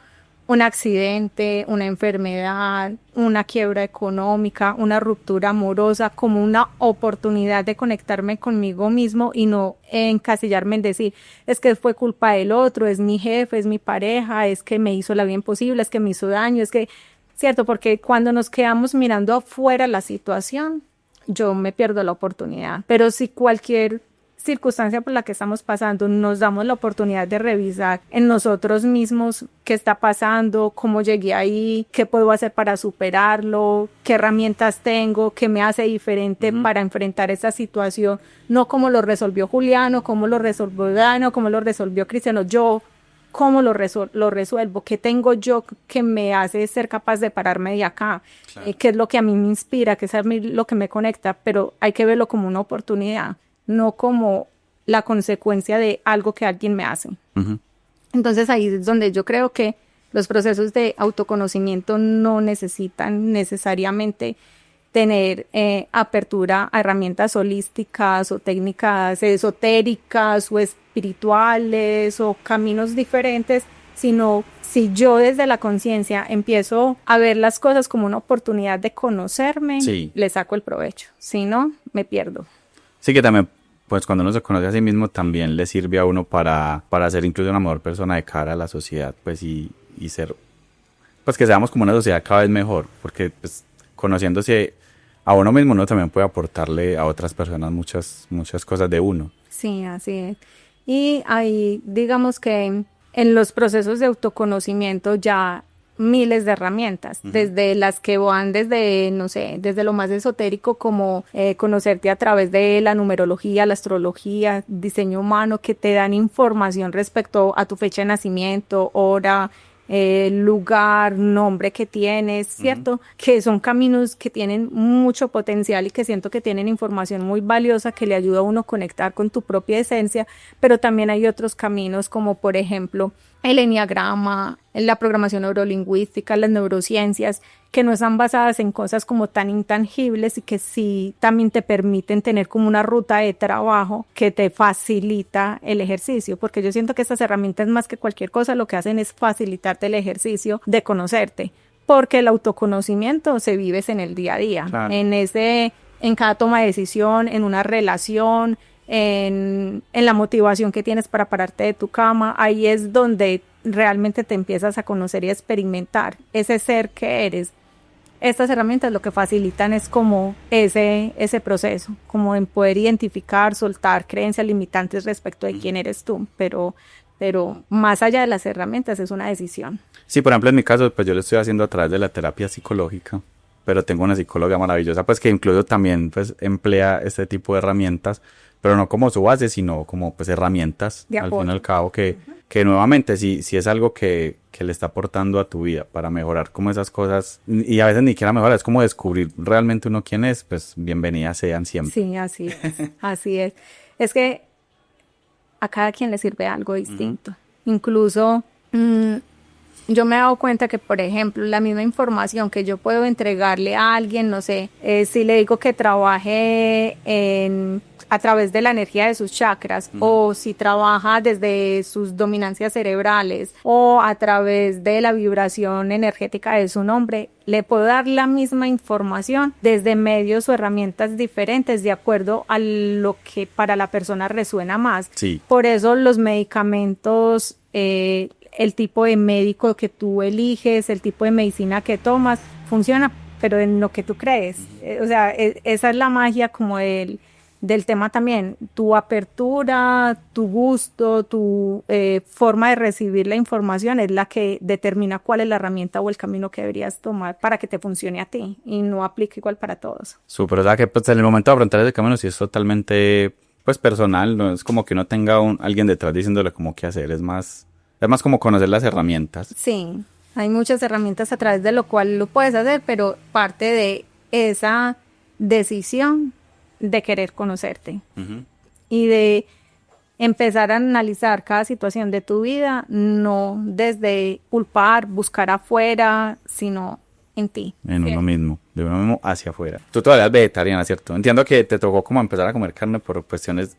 Speaker 1: un accidente, una enfermedad, una quiebra económica, una ruptura amorosa como una oportunidad de conectarme conmigo mismo y no encasillarme en decir, es que fue culpa del otro, es mi jefe, es mi pareja, es que me hizo la vida imposible, es que me hizo daño, es que, cierto, porque cuando nos quedamos mirando afuera la situación, yo me pierdo la oportunidad. Pero si cualquier circunstancia por la que estamos pasando, nos damos la oportunidad de revisar en nosotros mismos qué está pasando, cómo llegué ahí, qué puedo hacer para superarlo, qué herramientas tengo, qué me hace diferente para enfrentar esa situación, no cómo lo resolvió Juliano, cómo lo resolvió Dano, cómo lo resolvió Cristiano, yo cómo lo resuelvo, qué tengo yo que me hace ser capaz de pararme de acá, claro. Qué es lo que a mí me inspira, qué es a mí lo que me conecta, pero hay que verlo como una oportunidad, no como la consecuencia de algo que alguien me hace. Entonces ahí es donde yo creo que los procesos de autoconocimiento no necesitan necesariamente tener apertura a herramientas holísticas o técnicas esotéricas o espirituales o caminos diferentes, sino si yo desde la conciencia empiezo a ver las cosas como una oportunidad de conocerme, sí, le saco el provecho, si no, me pierdo.
Speaker 2: Sí, que también, pues cuando uno se conoce a sí mismo, también le sirve a uno para ser incluso una mejor persona de cara a la sociedad, pues y ser, pues que seamos como una sociedad cada vez mejor, porque pues conociéndose a uno mismo, uno también puede aportarle a otras personas muchas cosas de uno.
Speaker 1: Sí, así es. Y ahí, digamos que en los procesos de autoconocimiento ya miles de herramientas, desde las que van desde, no sé, desde lo más esotérico como conocerte a través de la numerología, la astrología, diseño humano, que te dan información respecto a tu fecha de nacimiento, hora, lugar, nombre que tienes, ¿cierto? Que son caminos que tienen mucho potencial y que siento que tienen información muy valiosa que le ayuda a uno a conectar con tu propia esencia, pero también hay otros caminos como por ejemplo el enneagrama, la programación neurolingüística, las neurociencias, que no están basadas en cosas como tan intangibles y que sí también te permiten tener como una ruta de trabajo que te facilita el ejercicio, porque yo siento que estas herramientas más que cualquier cosa lo que hacen es facilitarte el ejercicio de conocerte, porque el autoconocimiento se vive en el día a día, claro. En cada toma de decisión, en una relación, en la motivación que tienes para pararte de tu cama, ahí es donde realmente te empiezas a conocer y a experimentar ese ser que eres. Estas herramientas lo que facilitan es como ese proceso, como en poder identificar, soltar creencias limitantes respecto de quién eres tú, pero más allá de las herramientas es una decisión.
Speaker 2: Sí, por ejemplo en mi caso, pues yo lo estoy haciendo a través de la terapia psicológica, pero tengo una psicóloga maravillosa, pues que incluso también pues emplea este tipo de herramientas, pero no como su base, sino como pues herramientas, al fin y al cabo, que nuevamente si es algo que le está aportando a tu vida para mejorar como esas cosas, y a veces ni siquiera mejorar, es como descubrir realmente uno quién es, pues bienvenidas sean siempre.
Speaker 1: Sí, así es. Es que a cada quien le sirve algo distinto. Incluso yo me he dado cuenta que, por ejemplo, la misma información que yo puedo entregarle a alguien, no sé, si le digo que trabaje a través de la energía de sus chakras, o si trabaja desde sus dominancias cerebrales, o a través de la vibración energética de su nombre, le puedo dar la misma información desde medios o herramientas diferentes de acuerdo a lo que para la persona resuena más.
Speaker 2: Sí.
Speaker 1: Por eso los medicamentos, el tipo de médico que tú eliges, el tipo de medicina que tomas, funciona, pero en lo que tú crees. O sea, esa es la magia como del tema también. Tu apertura, tu gusto, tu forma de recibir la información es la que determina cuál es la herramienta o el camino que deberías tomar para que te funcione a ti y no aplique igual para todos.
Speaker 2: Súper, o sea que pues, en el momento de afrontar ese camino sí es totalmente pues personal, no es como que uno tenga alguien detrás diciéndole como qué hacer, es más como conocer las herramientas.
Speaker 1: Sí, hay muchas herramientas a través de lo cual lo puedes hacer, pero parte de esa decisión de querer conocerte y de empezar a analizar cada situación de tu vida, no desde culpar, buscar afuera, sino en ti.
Speaker 2: En uno mismo, de uno mismo hacia afuera. Tú todavía eres vegetariana, ¿cierto? Entiendo que te tocó como empezar a comer carne por cuestiones...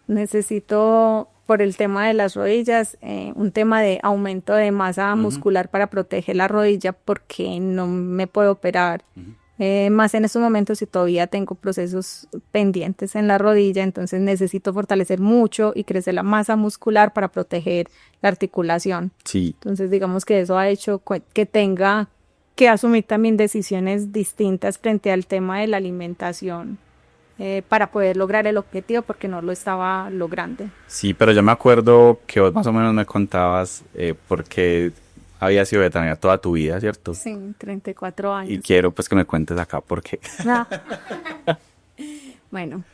Speaker 1: Necesito, por el tema de las rodillas, un tema de aumento de masa muscular para proteger la rodilla porque no me puedo operar. Más en estos momentos y todavía tengo procesos pendientes en la rodilla, entonces necesito fortalecer mucho y crecer la masa muscular para proteger la articulación.
Speaker 2: Sí.
Speaker 1: Entonces digamos que eso ha hecho que tenga que asumir también decisiones distintas frente al tema de la alimentación para poder lograr el objetivo porque no lo estaba logrando.
Speaker 2: Sí, pero yo me acuerdo que vos más o menos me contabas porque había sido vegetariana toda tu vida, ¿cierto?
Speaker 1: Sí, 34 años.
Speaker 2: Y quiero pues que me cuentes acá por qué.
Speaker 1: Bueno,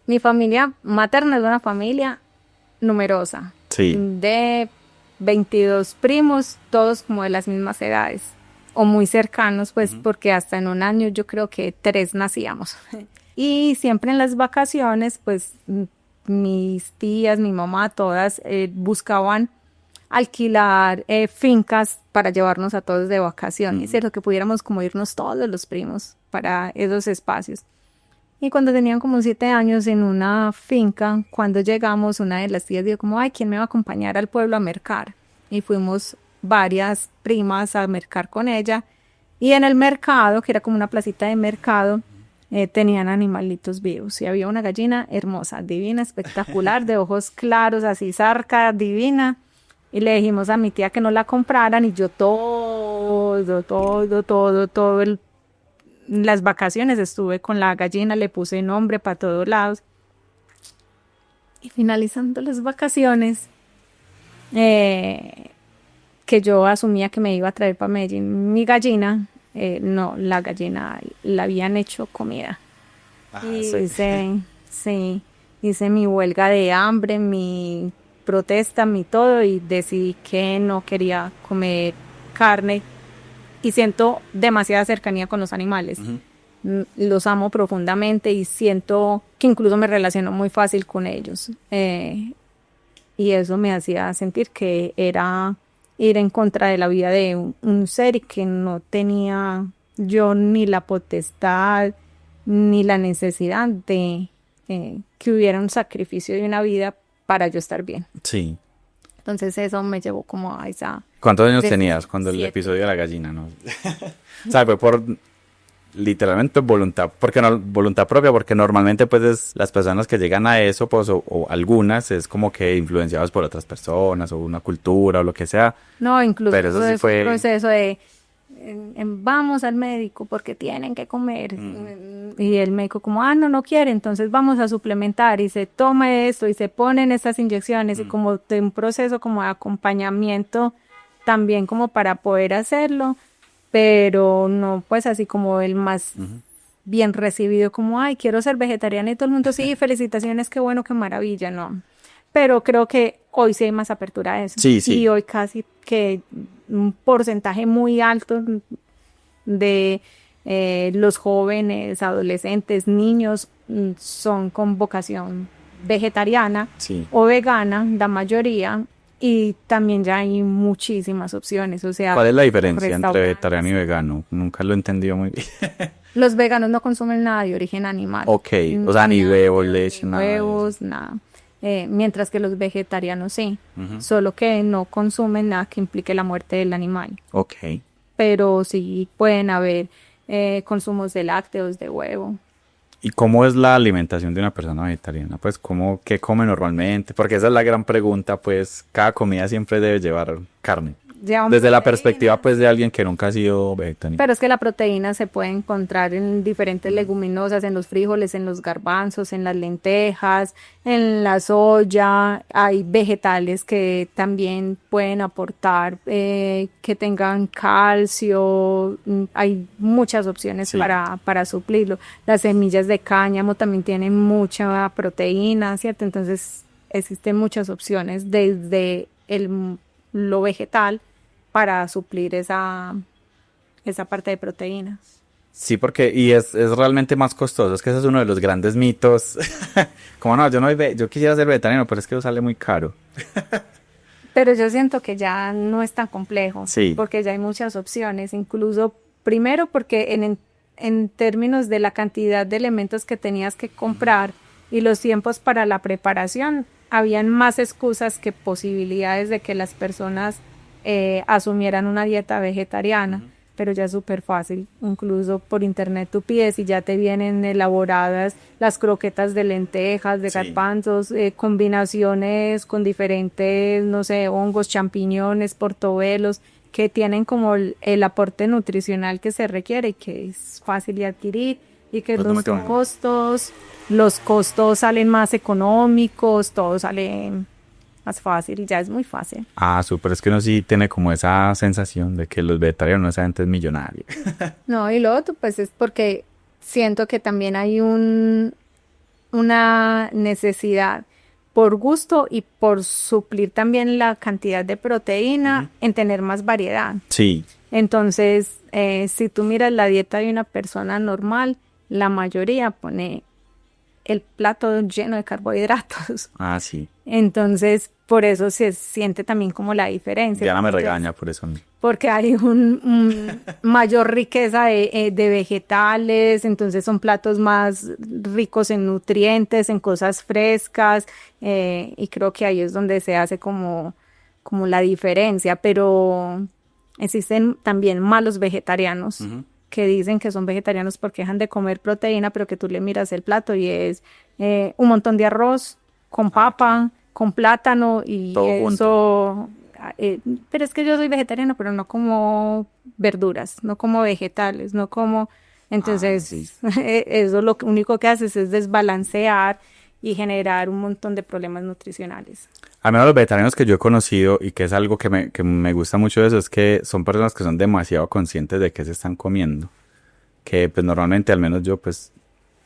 Speaker 1: mi familia materna es una familia numerosa.
Speaker 2: Sí.
Speaker 1: De 22 primos, todos como de las mismas edades. O muy cercanos, pues, porque hasta en un año yo creo que 3 nacíamos. Y siempre en las vacaciones, pues, mis tías, mi mamá, todas buscaban alquilar fincas para llevarnos a todos de vacaciones, ¿cierto? Que pudiéramos como irnos todos los primos para esos espacios. Y cuando tenían como 7 años en una finca, cuando llegamos, una de las tías dijo como, ay, ¿quién me va a acompañar al pueblo a mercar? Y fuimos varias primas a mercar con ella. Y en el mercado, que era como una placita de mercado, tenían animalitos vivos. Y había una gallina hermosa, divina, espectacular, de ojos claros, así zarca, divina. Y le dijimos a mi tía que no la compraran y yo las vacaciones estuve con la gallina, le puse nombre para todos lados. Y finalizando las vacaciones, que yo asumía que me iba a traer para Medellín mi gallina, no, la gallina la habían hecho comida. Y hice mi huelga de hambre, mi protesta, mi todo, y decidí que no quería comer carne y siento demasiada cercanía con los animales. Los amo profundamente y siento que incluso me relaciono muy fácil con ellos. Y eso me hacía sentir que era ir en contra de la vida de un ser y que no tenía yo ni la potestad ni la necesidad de que hubiera un sacrificio de una vida para yo estar bien.
Speaker 2: Sí.
Speaker 1: Entonces eso me llevó como a esa...
Speaker 2: ¿Cuántos años tenías cuando el episodio de la gallina, no? O sea, fue por literalmente voluntad, porque no voluntad propia, porque normalmente pues las personas que llegan a eso, pues o algunas es como que influenciadas por otras personas o una cultura o lo que sea.
Speaker 1: No, incluso
Speaker 2: pero eso sí fue
Speaker 1: un proceso de vamos al médico porque tienen que comer. Y el médico como, no quiere, entonces vamos a suplementar y se toma esto y se ponen estas inyecciones y como de un proceso como de acompañamiento también como para poder hacerlo, pero no pues así como el más bien recibido como, quiero ser vegetariana y todo el mundo, sí, felicitaciones, qué bueno, qué maravilla, no. Pero creo que hoy sí hay más apertura a eso.
Speaker 2: Sí, sí.
Speaker 1: Y hoy casi que un porcentaje muy alto de los jóvenes, adolescentes, niños son con vocación vegetariana o vegana, la mayoría, Y también ya hay muchísimas opciones, o sea,
Speaker 2: ¿Cuál es la diferencia entre
Speaker 1: restaurantes.
Speaker 2: vegetariano y vegano? Nunca lo he entendido muy bien.
Speaker 1: Los veganos no consumen nada de origen animal.
Speaker 2: Ok, o sea, ni
Speaker 1: Nada,
Speaker 2: huevo, leche,
Speaker 1: ni
Speaker 2: nada de eso.
Speaker 1: huevos, nada. Mientras que los vegetarianos sí,
Speaker 2: Ujú.
Speaker 1: solo que no consumen nada que implique la muerte del animal.
Speaker 2: Ok.
Speaker 1: Pero sí pueden haber consumos de lácteos, de huevo.
Speaker 2: ¿Y cómo es la alimentación de una persona vegetariana? Pues, ¿qué come normalmente? Porque esa es la gran pregunta, pues, cada comida siempre debe llevar carne.
Speaker 1: Llevan
Speaker 2: Desde la
Speaker 1: proteínas.
Speaker 2: perspectiva, pues, de alguien que nunca ha sido vegetariano.
Speaker 1: Pero es que la proteína se puede encontrar en diferentes leguminosas, en los frijoles, en los garbanzos, en las lentejas, en la soya. Hay vegetales que también pueden aportar, que tengan calcio. Hay muchas opciones
Speaker 2: Sí.
Speaker 1: para suplirlo. Las semillas de cáñamo también tienen mucha proteína, ¿cierto? Entonces existen muchas opciones desde lo vegetal para suplir esa parte de proteínas.
Speaker 2: Sí, porque, y es realmente más costoso, es que ese es uno de los grandes mitos. Como no, yo quisiera ser vegetariano, pero es que eso sale muy caro.
Speaker 1: Pero yo siento que ya no es tan complejo,
Speaker 2: Sí.
Speaker 1: porque ya hay muchas opciones, incluso primero porque en términos de la cantidad de elementos que tenías que comprar y los tiempos para la preparación, habían más excusas que posibilidades de que las personas asumieran una dieta vegetariana. Pero ya es súper fácil, incluso por internet tú pides y ya te vienen elaboradas las croquetas de lentejas, de
Speaker 2: Sí.
Speaker 1: garbanzos, combinaciones con diferentes, no sé, hongos, champiñones, portobelos, que tienen como el aporte nutricional que se requiere y que es fácil de adquirir y que
Speaker 2: Pues no me
Speaker 1: los
Speaker 2: tengo-
Speaker 1: costos salen más económicos, todo sale más fácil, ya es muy fácil.
Speaker 2: Ah, súper, es que uno sí tiene como esa sensación de que los vegetarianos, esa gente es millonaria.
Speaker 1: No, y lo otro, pues es porque siento que también hay una necesidad por gusto y por suplir también la cantidad de proteína en tener más variedad.
Speaker 2: Sí,
Speaker 1: Entonces, si tú miras la dieta de una persona normal, la mayoría pone el plato lleno de carbohidratos.
Speaker 2: ah, sí.
Speaker 1: Entonces, por eso se siente también como la diferencia.
Speaker 2: Diana me
Speaker 1: Porque
Speaker 2: regaña por eso.
Speaker 1: porque hay un mayor riqueza de vegetales, entonces son platos más ricos en nutrientes, en cosas frescas, y creo que ahí es donde se hace como la diferencia, pero existen también malos vegetarianos que dicen que son vegetarianos porque dejan de comer proteína, pero que tú le miras el plato y es un montón de arroz con papa, con plátano y
Speaker 2: Todo
Speaker 1: eso. Pero es que yo soy vegetariano, pero no como verduras, no como vegetales, no como. Entonces,
Speaker 2: sí.
Speaker 1: eso lo único que haces es desbalancear y generar un montón de problemas nutricionales.
Speaker 2: Al menos los vegetarianos que yo he conocido y que es algo que me gusta mucho de eso es que son personas que son demasiado conscientes de qué se están comiendo. Que pues normalmente, al menos yo, pues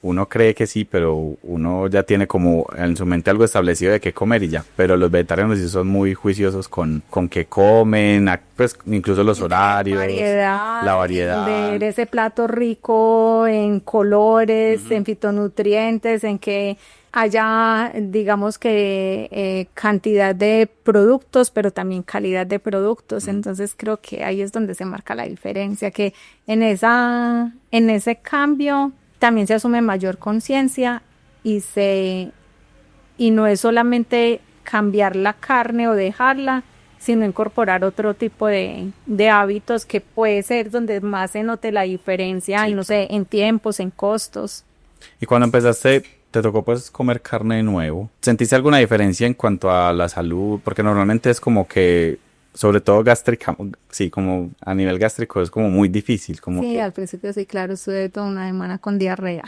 Speaker 2: uno cree que sí, pero uno ya tiene como en su mente algo establecido de qué comer y ya. Pero los vegetarianos sí son muy juiciosos con qué comen, pues incluso los horarios, la variedad.
Speaker 1: Ver ese plato rico en colores, en fitonutrientes, en que haya, digamos que, cantidad de productos, pero también calidad de productos. Entonces creo que ahí es donde se marca la diferencia, que en ese cambio también se asume mayor conciencia y no es solamente cambiar la carne o dejarla, sino incorporar otro tipo de hábitos que puede ser donde más se note la diferencia,
Speaker 2: Sí,
Speaker 1: y no sé, en tiempos, en costos.
Speaker 2: Y cuando empezaste, te tocó pues comer carne de nuevo. ¿Sentiste alguna diferencia en cuanto a la salud? Porque normalmente es como que, sobre todo gástrica, sí, como a nivel gástrico es como muy difícil. Como
Speaker 1: Sí,
Speaker 2: que,
Speaker 1: al principio sí, claro, estuve toda una semana con diarrea.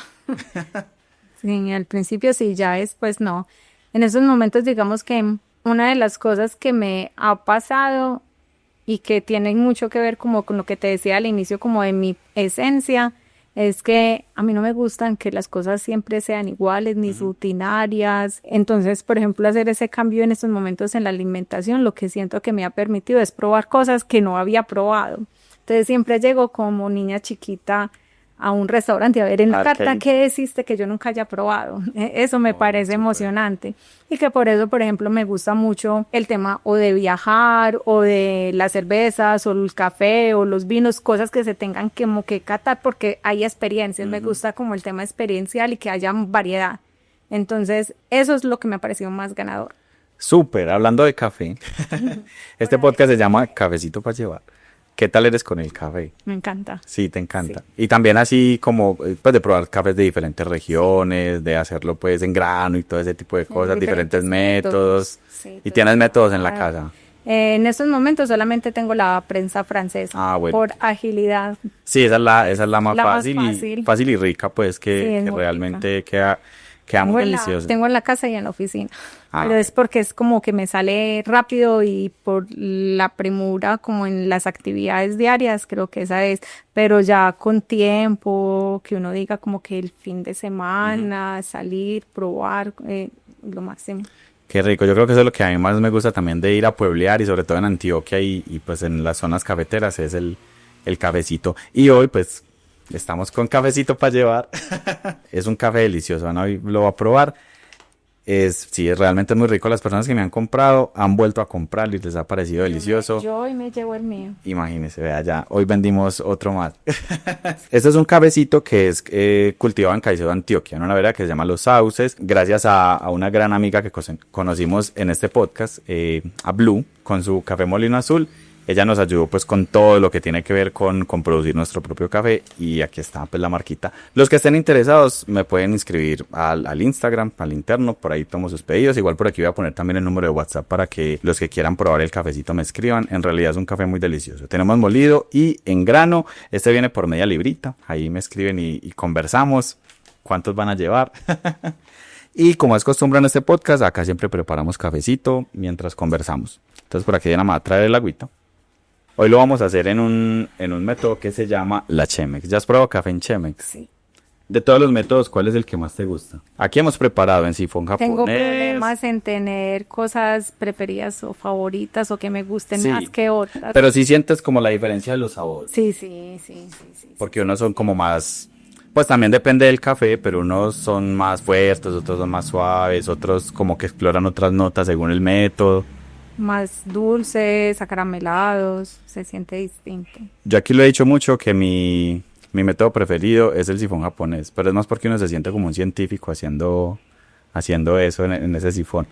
Speaker 1: Sí, al principio sí, ya después no. En esos momentos, digamos que una de las cosas que me ha pasado y que tiene mucho que ver como con lo que te decía al inicio, como de mi esencia, es que a mí no me gustan que las cosas siempre sean iguales ni rutinarias. Entonces, por ejemplo, hacer ese cambio en estos momentos en la alimentación, lo que siento que me ha permitido es probar cosas que no había probado. Entonces, siempre llego como niña chiquita a un restaurante a ver en la
Speaker 2: Arcade.
Speaker 1: carta qué existe que yo nunca haya probado. Eso me parece
Speaker 2: súper.
Speaker 1: emocionante. Y que por eso, por ejemplo, me gusta mucho el tema o de viajar o de las cervezas o el café o los vinos, cosas que se tengan como que catar porque hay experiencias. Me gusta como el tema experiencial y que haya variedad. Entonces, eso es lo que me ha parecido más ganador.
Speaker 2: Súper, hablando de café. Este podcast se llama Cafecito para llevar. ¿Qué tal eres con el café?
Speaker 1: Me encanta.
Speaker 2: Sí, te encanta. Y también así como, pues de probar cafés de diferentes regiones, de hacerlo pues en grano y todo ese tipo de cosas, diferentes métodos.
Speaker 1: Sí,
Speaker 2: Y tienes métodos en la
Speaker 1: claro.
Speaker 2: casa.
Speaker 1: En estos momentos solamente tengo la prensa francesa.
Speaker 2: Ah, bueno.
Speaker 1: Por agilidad.
Speaker 2: Sí, esa es la más
Speaker 1: La más
Speaker 2: fácil,
Speaker 1: fácil.
Speaker 2: fácil y rica, pues
Speaker 1: Sí,
Speaker 2: que
Speaker 1: es muy
Speaker 2: realmente queda muy delicioso.
Speaker 1: Tengo en la casa y en la oficina.
Speaker 2: Ah.
Speaker 1: Pero es porque es como que me sale rápido y por la premura como en las actividades diarias, creo que esa es. Pero ya con tiempo, que uno diga como que el fin de semana, salir, probar, lo máximo.
Speaker 2: Qué rico, yo creo que eso es lo que a mí más me gusta también de ir a pueblear y sobre todo en Antioquia y pues en las zonas cafeteras es el cafecito. Y hoy pues estamos con cafecito para llevar. Es un café delicioso, Ana hoy lo va a probar. Sí, es realmente muy rico. Las personas que me han comprado han vuelto a comprar y les ha parecido delicioso.
Speaker 1: Yo hoy me llevo el mío.
Speaker 2: Imagínese, vea ya, hoy vendimos otro más. Este es un cafecito que es cultivado en Caicedo, Antioquia, en una vereda que se llama Los Sauces, gracias a una gran amiga que conocimos en este podcast, a Blue, con su café Molino Azul. Ella nos ayudó pues con todo lo que tiene que ver con producir nuestro propio café y aquí está pues la marquita. Los que estén interesados me pueden inscribir al Instagram, al interno, por ahí tomo sus pedidos. Igual por aquí voy a poner también el número de WhatsApp para que los que quieran probar el cafecito me escriban. En realidad es un café muy delicioso. Tenemos molido y en grano. Este viene por media librita. Ahí me escriben y conversamos. ¿Cuántos van a llevar? Y como es costumbre en este podcast, acá siempre preparamos cafecito mientras conversamos. Entonces por aquí Diana me va a traer el agüita. Hoy lo vamos a hacer en un método que se llama la Chemex. ¿Ya has probado café en Chemex?
Speaker 1: Sí.
Speaker 2: De todos los métodos, ¿cuál es el que más te gusta? Aquí hemos preparado en sifón japonés.
Speaker 1: Tengo problemas en tener cosas preferidas o favoritas o que me gusten
Speaker 2: Sí.
Speaker 1: más que otras.
Speaker 2: Pero sí sientes como la diferencia de los sabores.
Speaker 1: Sí.
Speaker 2: Porque unos son como más... Pues también depende del café, pero unos son más fuertes, otros son más suaves, otros como que exploran otras notas según el método.
Speaker 1: Más dulces, acaramelados, se siente distinto.
Speaker 2: Yo aquí lo he dicho mucho que mi método preferido es el sifón japonés, pero es más porque uno se siente como un científico haciendo eso en ese sifón.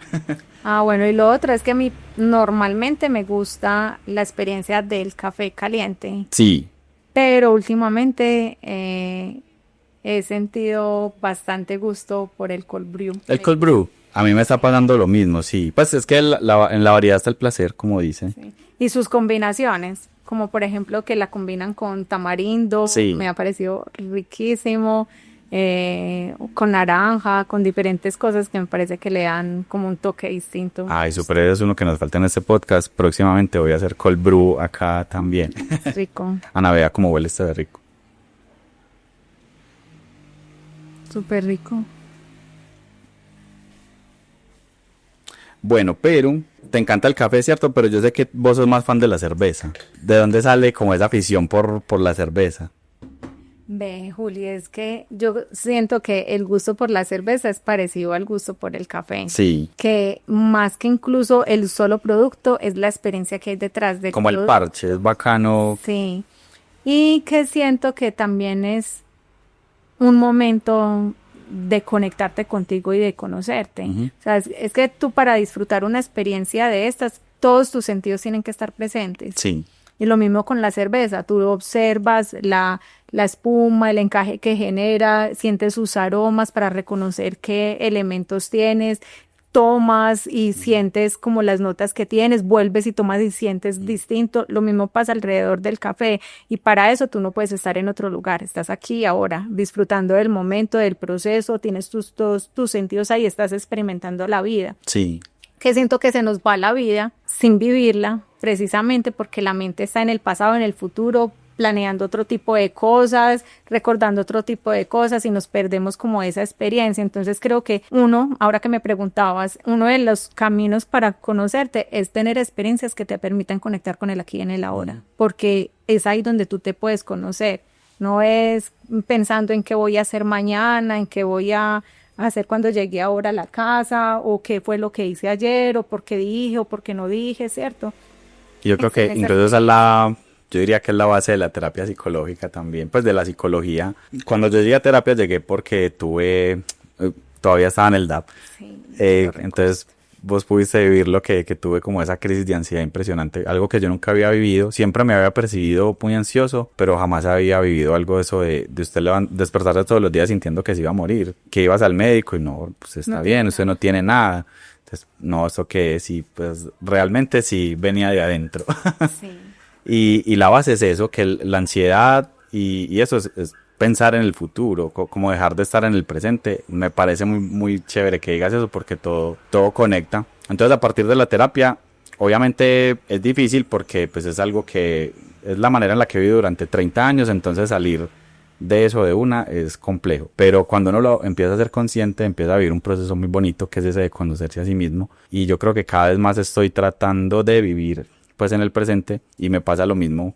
Speaker 1: Ah, bueno, y lo otro es que a mí normalmente me gusta la experiencia del café caliente,
Speaker 2: Sí,
Speaker 1: pero últimamente he sentido bastante gusto por el cold brew.
Speaker 2: el cold brew. A mí me está pasando lo mismo, sí. Pues es que en la variedad está el placer, como dicen.
Speaker 1: Sí. Y sus combinaciones, como por ejemplo que la combinan con tamarindo,
Speaker 2: Sí.
Speaker 1: me ha parecido riquísimo, con naranja, con diferentes cosas que me parece que le dan como un toque distinto.
Speaker 2: Ay, super, es uno que nos falta en este podcast. Próximamente voy a hacer cold brew acá también.
Speaker 1: Es rico,
Speaker 2: Ana, vea cómo huele este de rico.
Speaker 1: súper rico.
Speaker 2: Bueno, pero te encanta el café, ¿cierto? Pero yo sé que vos sos más fan de la cerveza. ¿De dónde sale como esa afición por la cerveza?
Speaker 1: Ve, Juli, es que yo siento que el gusto por la cerveza es parecido al gusto por el café.
Speaker 2: Sí,
Speaker 1: Que más que incluso el solo producto es la experiencia que hay detrás del
Speaker 2: como el
Speaker 1: producto.
Speaker 2: parche, es bacano.
Speaker 1: Sí. Y que siento que también es un momento de conectarte contigo y de conocerte.
Speaker 2: Ujú.
Speaker 1: O sea, es que tú para disfrutar una experiencia de estas, todos tus sentidos tienen que estar presentes.
Speaker 2: Sí,
Speaker 1: Y lo mismo con la cerveza, tú observas la espuma, el encaje que genera, sientes sus aromas para reconocer qué elementos tienes, tomas y sientes como las notas que tienes, vuelves y tomas y sientes distinto. Lo mismo pasa alrededor del café y para eso tú no puedes estar en otro lugar, estás aquí ahora, disfrutando del momento, del proceso, tienes todos tus sentidos ahí, estás experimentando la vida.
Speaker 2: sí.
Speaker 1: Que siento que se nos va la vida sin vivirla, precisamente porque la mente está en el pasado, en el futuro, planeando otro tipo de cosas, recordando otro tipo de cosas y nos perdemos como esa experiencia. Entonces creo que ahora que me preguntabas, uno de los caminos para conocerte es tener experiencias que te permitan conectar con el aquí y en el ahora, porque es ahí donde tú te puedes conocer. no es pensando en qué voy a hacer mañana, en qué voy a hacer cuando llegue ahora a la casa, o qué fue lo que hice ayer, o por qué dije, o por qué no dije, ¿cierto?
Speaker 2: Y yo creo que incluso esa es yo diría que es la base de la terapia psicológica también, pues de la psicología. Cuando yo llegué a terapia llegué porque todavía estaba en el DAP.
Speaker 1: Sí,
Speaker 2: Entonces vos pudiste vivir lo que tuve, como esa crisis de ansiedad impresionante, algo que yo nunca había vivido. Siempre me había percibido muy ansioso, pero jamás había vivido algo de eso de usted despertarse todos los días sintiendo que se iba a morir, que ibas al médico y no, pues está
Speaker 1: no
Speaker 2: bien,
Speaker 1: tiene
Speaker 2: usted no tiene nada. Entonces, no, ¿eso qué es? Y pues realmente sí venía de adentro.
Speaker 1: Sí.
Speaker 2: Y la base es eso, que la ansiedad y eso es pensar en el futuro, como dejar de estar en el presente. Me parece muy, muy chévere que digas eso porque todo conecta. Entonces, a partir de la terapia, obviamente es difícil porque pues es algo que es la manera en la que he vivido durante 30 años, entonces salir de eso de una es complejo. Pero cuando uno lo empieza a ser consciente, empieza a vivir un proceso muy bonito que es ese de conocerse a sí mismo. Y yo creo que cada vez más estoy tratando de vivir pues en el presente, y me pasa lo mismo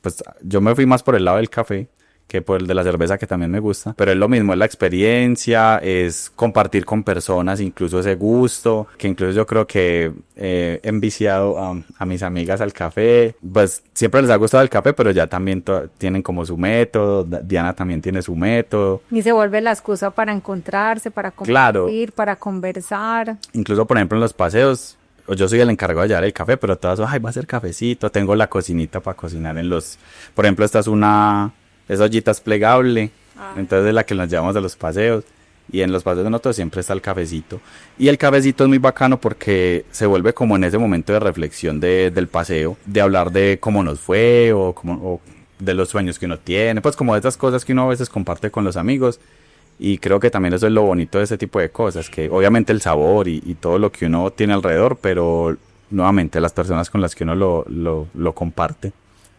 Speaker 2: pues yo me fui más por el lado del café que por el de la cerveza, que también me gusta, pero es lo mismo, es la experiencia, es compartir con personas, incluso ese gusto, que incluso yo creo que he enviciado a mis amigas al café. Pues siempre les ha gustado el café, pero ya también tienen como su método. Diana también tiene su método.
Speaker 1: Y se vuelve la excusa para encontrarse, para compartir, para conversar.
Speaker 2: Incluso, por ejemplo, en los paseos, yo soy el encargado de llevar el café, pero todas, ay, va a ser cafecito, tengo la cocinita para cocinar por ejemplo, esta es ollita es plegable, entonces es la que nos llevamos a los paseos, y en los paseos de nosotros siempre está el cafecito, y el cafecito es muy bacano porque se vuelve como en ese momento de reflexión del paseo, de hablar de cómo nos fue, o de los sueños que uno tiene, pues como de esas cosas que uno a veces comparte con los amigos. Y creo que también eso es lo bonito de ese tipo de cosas, que obviamente el sabor y todo lo que uno tiene alrededor, pero nuevamente las personas con las que uno lo comparte.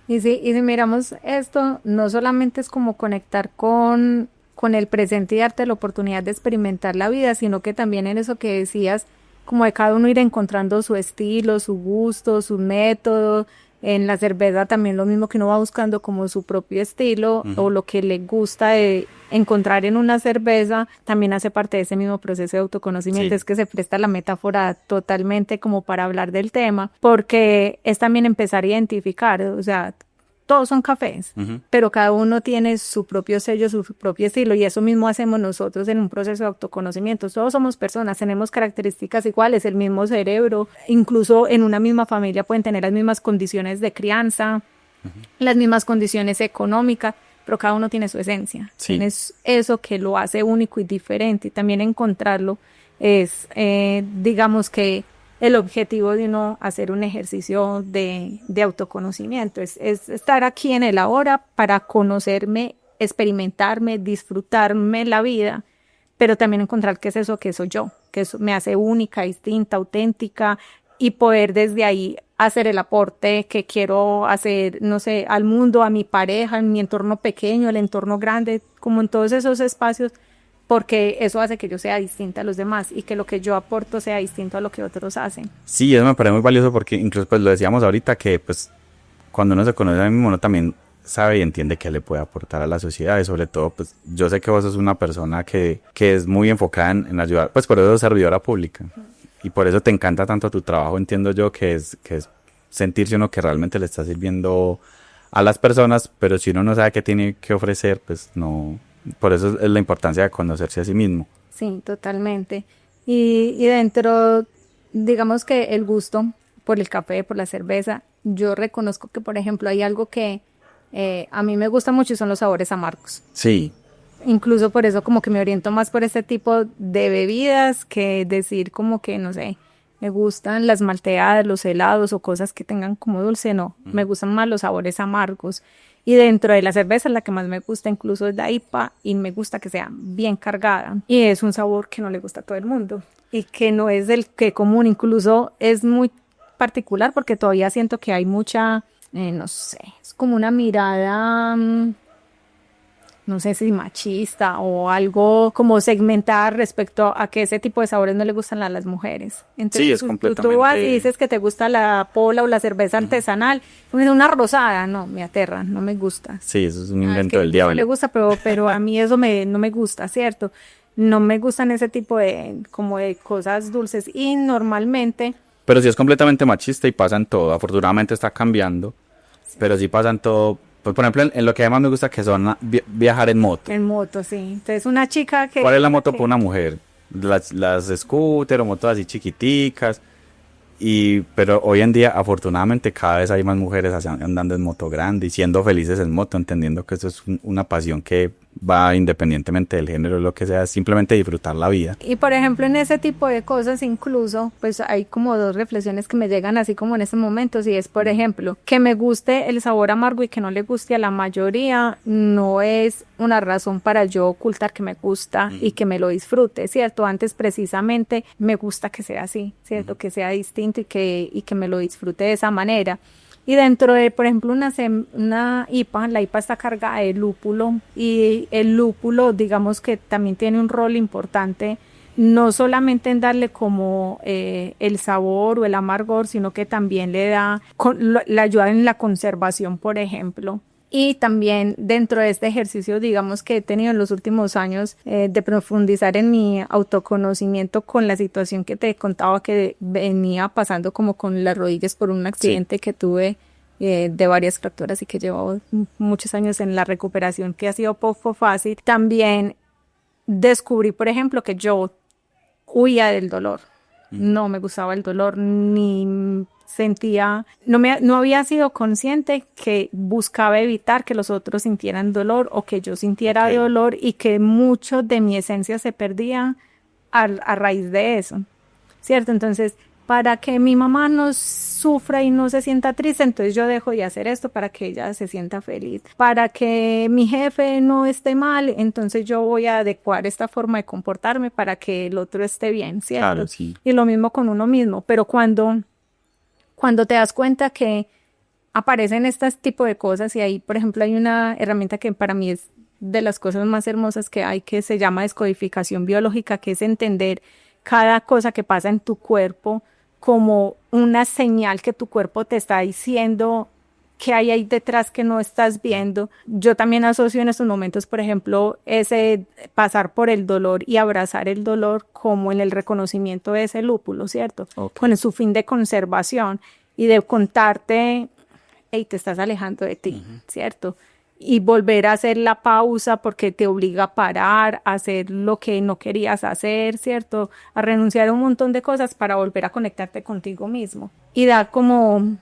Speaker 1: Y si miramos esto, no solamente es como conectar con el presente y darte la oportunidad de experimentar la vida, sino que también en eso que decías, como de cada uno ir encontrando su estilo, su gusto, su método. En la cerveza también lo mismo, que uno va buscando como su propio estilo, o lo que le gusta de encontrar en una cerveza, también hace parte de ese mismo proceso de autoconocimiento. Sí. Es que se presta la metáfora totalmente como para hablar del tema, porque es también empezar a identificar, o sea, todos son cafés, pero cada uno tiene su propio sello, su propio estilo, y eso mismo hacemos nosotros en un proceso de autoconocimiento. Todos somos personas, tenemos características iguales, el mismo cerebro, incluso en una misma familia pueden tener las mismas condiciones de crianza, las mismas condiciones económicas, pero cada uno tiene su esencia, sí. Tiene eso que lo hace único y diferente, y también encontrarlo es, digamos que el objetivo de uno hacer un ejercicio de autoconocimiento, es estar aquí en el ahora para conocerme, experimentarme, disfrutarme la vida, pero también encontrar qué es eso que soy yo, que eso me hace única, distinta, auténtica, y poder desde ahí hacer el aporte que quiero hacer, no sé, al mundo, a mi pareja, en mi entorno pequeño, el entorno grande, como en todos esos espacios, porque eso hace que yo sea distinta a los demás y que lo que yo aporto sea distinto a lo que otros hacen.
Speaker 2: Sí, eso me parece muy valioso porque incluso pues lo decíamos ahorita, que pues cuando uno se conoce a sí mismo, uno también sabe y entiende qué le puede aportar a la sociedad, y sobre todo pues yo sé que vos sos una persona que es muy enfocada en ayudar, pues por eso sos servidora pública, y por eso te encanta tanto tu trabajo. Entiendo yo que es sentirse uno que realmente le está sirviendo a las personas, pero si uno no sabe qué tiene que ofrecer, pues no. Por eso es la importancia de conocerse a sí mismo.
Speaker 1: Sí, totalmente. Y dentro, digamos que el gusto por el café, por la cerveza, yo reconozco que, por ejemplo, hay algo que a mí me gusta mucho, y son los sabores amargos.
Speaker 2: Sí.
Speaker 1: Incluso por eso como que me oriento más por este tipo de bebidas, que decir como que, no sé, me gustan las malteadas, los helados o cosas que tengan como dulce, no. Me gustan más los sabores amargos. Y dentro de la cerveza, la que más me gusta incluso es la IPA, y me gusta que sea bien cargada. Y es un sabor que no le gusta a todo el mundo y que no es del que común, incluso es muy particular porque todavía siento que hay mucha, no sé, es como una mirada no sé si machista o algo como segmentada respecto a que ese tipo de sabores no le gustan a las mujeres. Entonces,
Speaker 2: Sí, es
Speaker 1: tú
Speaker 2: completamente...
Speaker 1: vas y dices que te gusta la pola o la cerveza artesanal, una rosada, no, me aterra, no me gusta.
Speaker 2: Sí, eso es un
Speaker 1: Es
Speaker 2: invento
Speaker 1: que
Speaker 2: del
Speaker 1: no
Speaker 2: diablo.
Speaker 1: le gusta, pero a mí eso no me gusta, ¿cierto? No me gustan ese tipo de, como de cosas dulces y normalmente,
Speaker 2: Pero sí es completamente machista y pasa en todo. Afortunadamente está cambiando, pero sí pasa en todo. Pues, por ejemplo, en lo que además me gusta que son viajar en moto.
Speaker 1: en moto, sí. Entonces una chica
Speaker 2: ¿Cuál es la moto
Speaker 1: que
Speaker 2: para una mujer? Las scooter o motos así chiquiticas. Pero hoy en día, afortunadamente, cada vez hay más mujeres andando en moto grande y siendo felices en moto, entendiendo que eso es una pasión que va independientemente del género, lo que sea, es simplemente disfrutar la vida.
Speaker 1: Y por ejemplo, en ese tipo de cosas incluso, pues hay como dos reflexiones que me llegan así como en ese momento, si es por ejemplo, que me guste el sabor amargo y que no le guste a la mayoría, no es una razón para yo ocultar que me gusta y que me lo disfrute, ¿cierto? Antes precisamente me gusta que sea así, ¿cierto? Que sea distinto y que me lo disfrute de esa manera. Y dentro de, por ejemplo, una IPA, la IPA está cargada de lúpulo y el lúpulo, digamos que también tiene un rol importante, no solamente en darle como el sabor o el amargor, sino que también le da, la ayuda en la conservación, por ejemplo. Y también dentro de este ejercicio, digamos que he tenido en los últimos años de profundizar en mi autoconocimiento con la situación que te contaba que venía pasando como con las rodillas por un accidente que tuve de varias fracturas y que llevo muchos años en la recuperación, que ha sido poco fácil. También descubrí, por ejemplo, que yo huía del dolor. No me gustaba el dolor, ni sentía, no había sido consciente que buscaba evitar que los otros sintieran dolor o que yo sintiera dolor y que mucho de mi esencia se perdía a raíz de eso, ¿cierto? Entonces, para que mi mamá no sufra y no se sienta triste, entonces yo dejo de hacer esto para que ella se sienta feliz. Para que mi jefe no esté mal, entonces yo voy a adecuar esta forma de comportarme para que el otro esté bien, ¿cierto?
Speaker 2: Claro, sí.
Speaker 1: Y lo mismo con uno mismo, pero cuando te das cuenta que aparecen este tipo de cosas y ahí, por ejemplo, hay una herramienta que para mí es de las cosas más hermosas que hay, que se llama descodificación biológica, que es entender cada cosa que pasa en tu cuerpo como una señal que tu cuerpo te está diciendo que hay ahí detrás que no estás viendo. Yo también asocio en estos momentos, por ejemplo, ese pasar por el dolor y abrazar el dolor como en el reconocimiento de ese lúpulo, ¿cierto?
Speaker 2: Okay.
Speaker 1: Con su fin de conservación y de contarte, hey, te estás alejando de ti, ¿cierto? Y volver a hacer la pausa porque te obliga a parar, a hacer lo que no querías hacer, ¿cierto? A renunciar a un montón de cosas para volver a conectarte contigo mismo. Y da como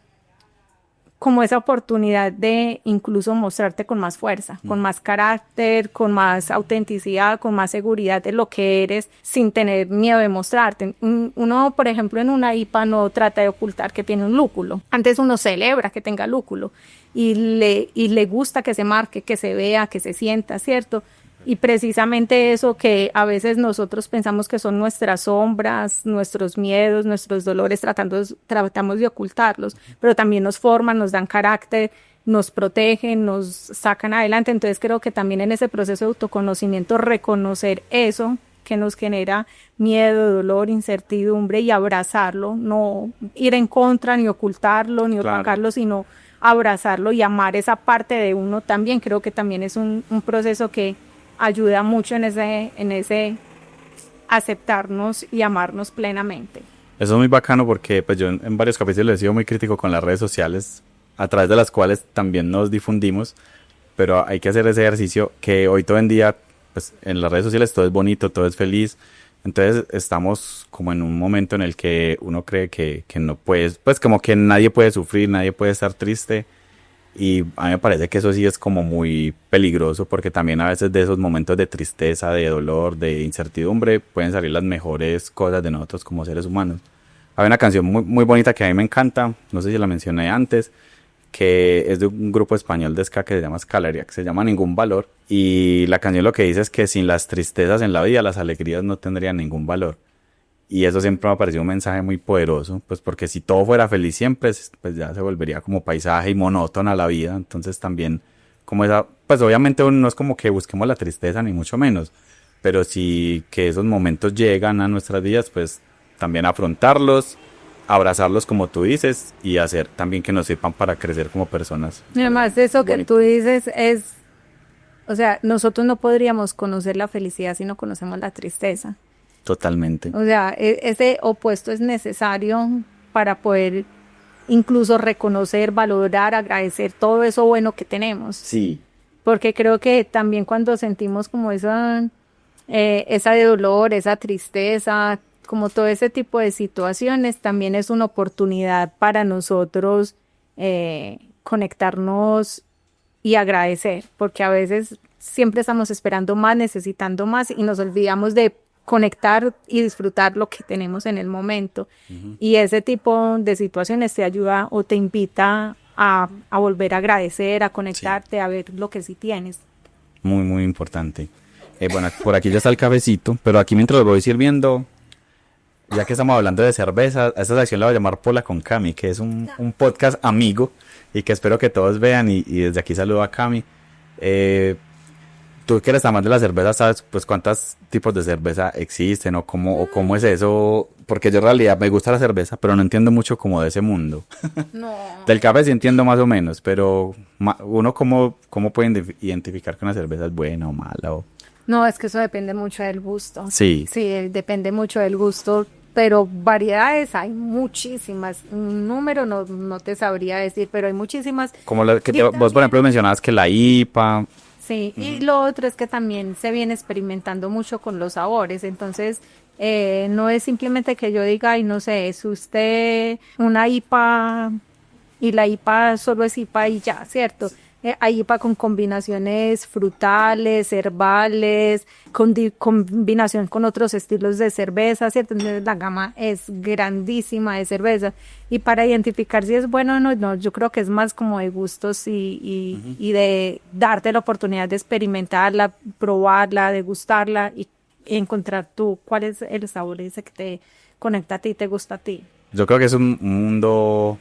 Speaker 1: esa oportunidad de incluso mostrarte con más fuerza, con más carácter, con más autenticidad, con más seguridad de lo que eres, sin tener miedo de mostrarte. Uno, por ejemplo, en una IPA no trata de ocultar que tiene un lúpulo. Antes uno celebra que tenga lúpulo y le gusta que se marque, que se vea, que se sienta, ¿cierto? Y precisamente eso que a veces nosotros pensamos que son nuestras sombras, nuestros miedos, nuestros dolores, tratamos de ocultarlos, pero también nos forman, nos dan carácter, nos protegen, nos sacan adelante. Entonces creo que también en ese proceso de autoconocimiento reconocer eso que nos genera miedo, dolor, incertidumbre y abrazarlo, no ir en contra ni ocultarlo ni opacarlo, sino abrazarlo y amar esa parte de uno también. Creo que también es un proceso que ayuda mucho en ese aceptarnos y amarnos plenamente.
Speaker 2: Eso es muy bacano porque pues yo en varios capítulos he sido muy crítico con las redes sociales, a través de las cuales también nos difundimos, pero hay que hacer ese ejercicio que hoy todo en día, pues en las redes sociales todo es bonito, todo es feliz, entonces estamos como en un momento en el que uno cree que no puedes, pues como que nadie puede sufrir, nadie puede estar triste. Y a mí me parece que eso sí es como muy peligroso porque también a veces de esos momentos de tristeza, de dolor, de incertidumbre pueden salir las mejores cosas de nosotros como seres humanos. Hay una canción muy, muy bonita que a mí me encanta, no sé si la mencioné antes, que es de un grupo español de ska que se llama Scalaria, que se llama Ningún Valor, y la canción lo que dice es que sin las tristezas en la vida las alegrías no tendrían ningún valor. Y eso siempre me ha parecido un mensaje muy poderoso, pues porque si todo fuera feliz siempre, pues ya se volvería como paisaje y monótona la vida. Entonces también como esa, pues obviamente no es como que busquemos la tristeza ni mucho menos, pero sí que esos momentos llegan a nuestras vidas, pues también afrontarlos, abrazarlos como tú dices y hacer también que nos sirvan para crecer como personas.
Speaker 1: Y además de eso que
Speaker 2: Bonito.
Speaker 1: tú dices es, o sea, nosotros no podríamos conocer la felicidad si no conocemos la tristeza.
Speaker 2: Totalmente.
Speaker 1: O sea, ese opuesto es necesario para poder incluso reconocer, valorar, agradecer todo eso bueno que tenemos.
Speaker 2: Sí.
Speaker 1: Porque creo que también cuando sentimos como esa de dolor, esa tristeza, como todo ese tipo de situaciones, también es una oportunidad para nosotros conectarnos y agradecer, porque a veces siempre estamos esperando más, necesitando más y nos olvidamos de conectar y disfrutar lo que tenemos en el momento. Y ese tipo de situaciones te ayuda o te invita a volver a agradecer, a conectarte, a ver lo que sí tienes.
Speaker 2: Muy, muy importante. Bueno, por aquí ya está el cafecito, pero aquí mientras lo voy sirviendo, ya que estamos hablando de cerveza, a esta sección la voy a llamar Pola con Cami, que es un podcast amigo y que espero que todos vean y desde aquí saludo a Cami. Tú que eres amante de la cerveza, ¿sabes pues cuántos tipos de cerveza existen o cómo es eso? Porque yo en realidad me gusta la cerveza, pero no entiendo mucho como de ese mundo.
Speaker 1: No.
Speaker 2: Del café sí entiendo más o menos, pero uno cómo puede identificar que una cerveza es buena o mala o...
Speaker 1: No, es que eso depende mucho del gusto.
Speaker 2: Sí.
Speaker 1: Sí, depende mucho del gusto, pero variedades hay muchísimas. Un número no te sabría decir, pero hay muchísimas.
Speaker 2: Como la que
Speaker 1: Y
Speaker 2: vos, por
Speaker 1: también-
Speaker 2: ejemplo, mencionabas que la IPA...
Speaker 1: Sí, y lo otro es que también se viene experimentando mucho con los sabores, entonces no es simplemente que yo diga, ay, no sé, es usted una IPA y la IPA solo es IPA y ya, ¿cierto? Hay IPA con combinaciones frutales, herbales, combinación con otros estilos de cerveza, ¿cierto? Entonces la gama es grandísima de cerveza. Y para identificar si es bueno o no, yo creo que es más como de gustos y de darte la oportunidad de experimentarla, probarla, degustarla y encontrar tú cuál es el sabor ese que te conecta a ti, te gusta a ti.
Speaker 2: Yo creo que es un mundo,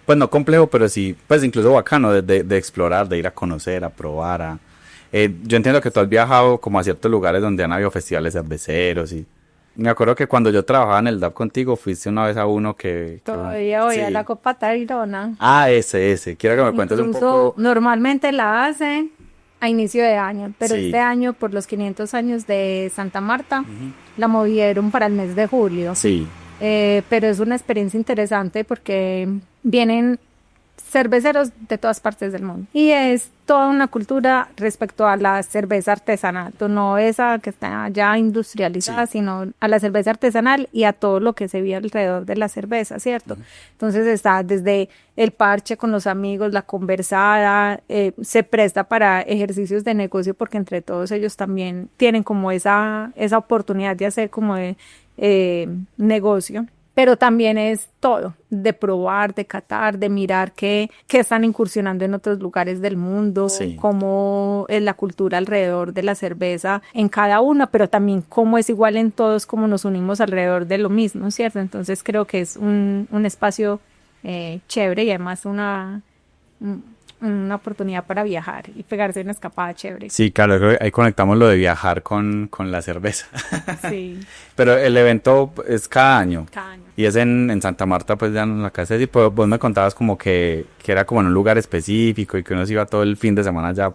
Speaker 2: pues no complejo, pero sí, pues incluso bacano de explorar, de ir a conocer, a probar. Yo entiendo que tú has viajado como a ciertos lugares donde han habido festivales cerveceros y me acuerdo que cuando yo trabajaba en el DAP contigo fuiste una vez a uno que
Speaker 1: Todavía voy a
Speaker 2: sí.
Speaker 1: la Copa Tayrona.
Speaker 2: Ah, ese. Quiero que me cuentes un
Speaker 1: Incluso
Speaker 2: poco.
Speaker 1: normalmente la hacen a inicio de año, pero
Speaker 2: Sí.
Speaker 1: este año por los 500 años de Santa Marta la movieron para el mes de julio.
Speaker 2: Sí,
Speaker 1: Pero es una experiencia interesante porque vienen cerveceros de todas partes del mundo y es toda una cultura respecto a la cerveza artesanal, no esa que está ya industrializada,
Speaker 2: Sí.
Speaker 1: sino a la cerveza artesanal y a todo lo que se ve alrededor de la cerveza, ¿cierto? Entonces está desde el parche con los amigos, la conversada, se presta para ejercicios de negocio porque entre todos ellos también tienen como esa oportunidad de hacer como de negocio. Pero también es todo, de probar, de catar, de mirar qué están incursionando en otros lugares del mundo,
Speaker 2: Sí.
Speaker 1: cómo es la cultura alrededor de la cerveza en cada una, pero también cómo es igual en todos, cómo nos unimos alrededor de lo mismo, ¿cierto? Entonces creo que es un espacio chévere y además una oportunidad para viajar y pegarse una escapada chévere.
Speaker 2: sí, claro, creo que ahí conectamos lo de viajar con la cerveza.
Speaker 1: Sí,
Speaker 2: Pero el evento es cada año.
Speaker 1: cada año.
Speaker 2: Y es en Santa Marta, pues ya en la casa de sí, pues, vos me contabas como que era como en un lugar específico y que uno se iba todo el fin de semana ya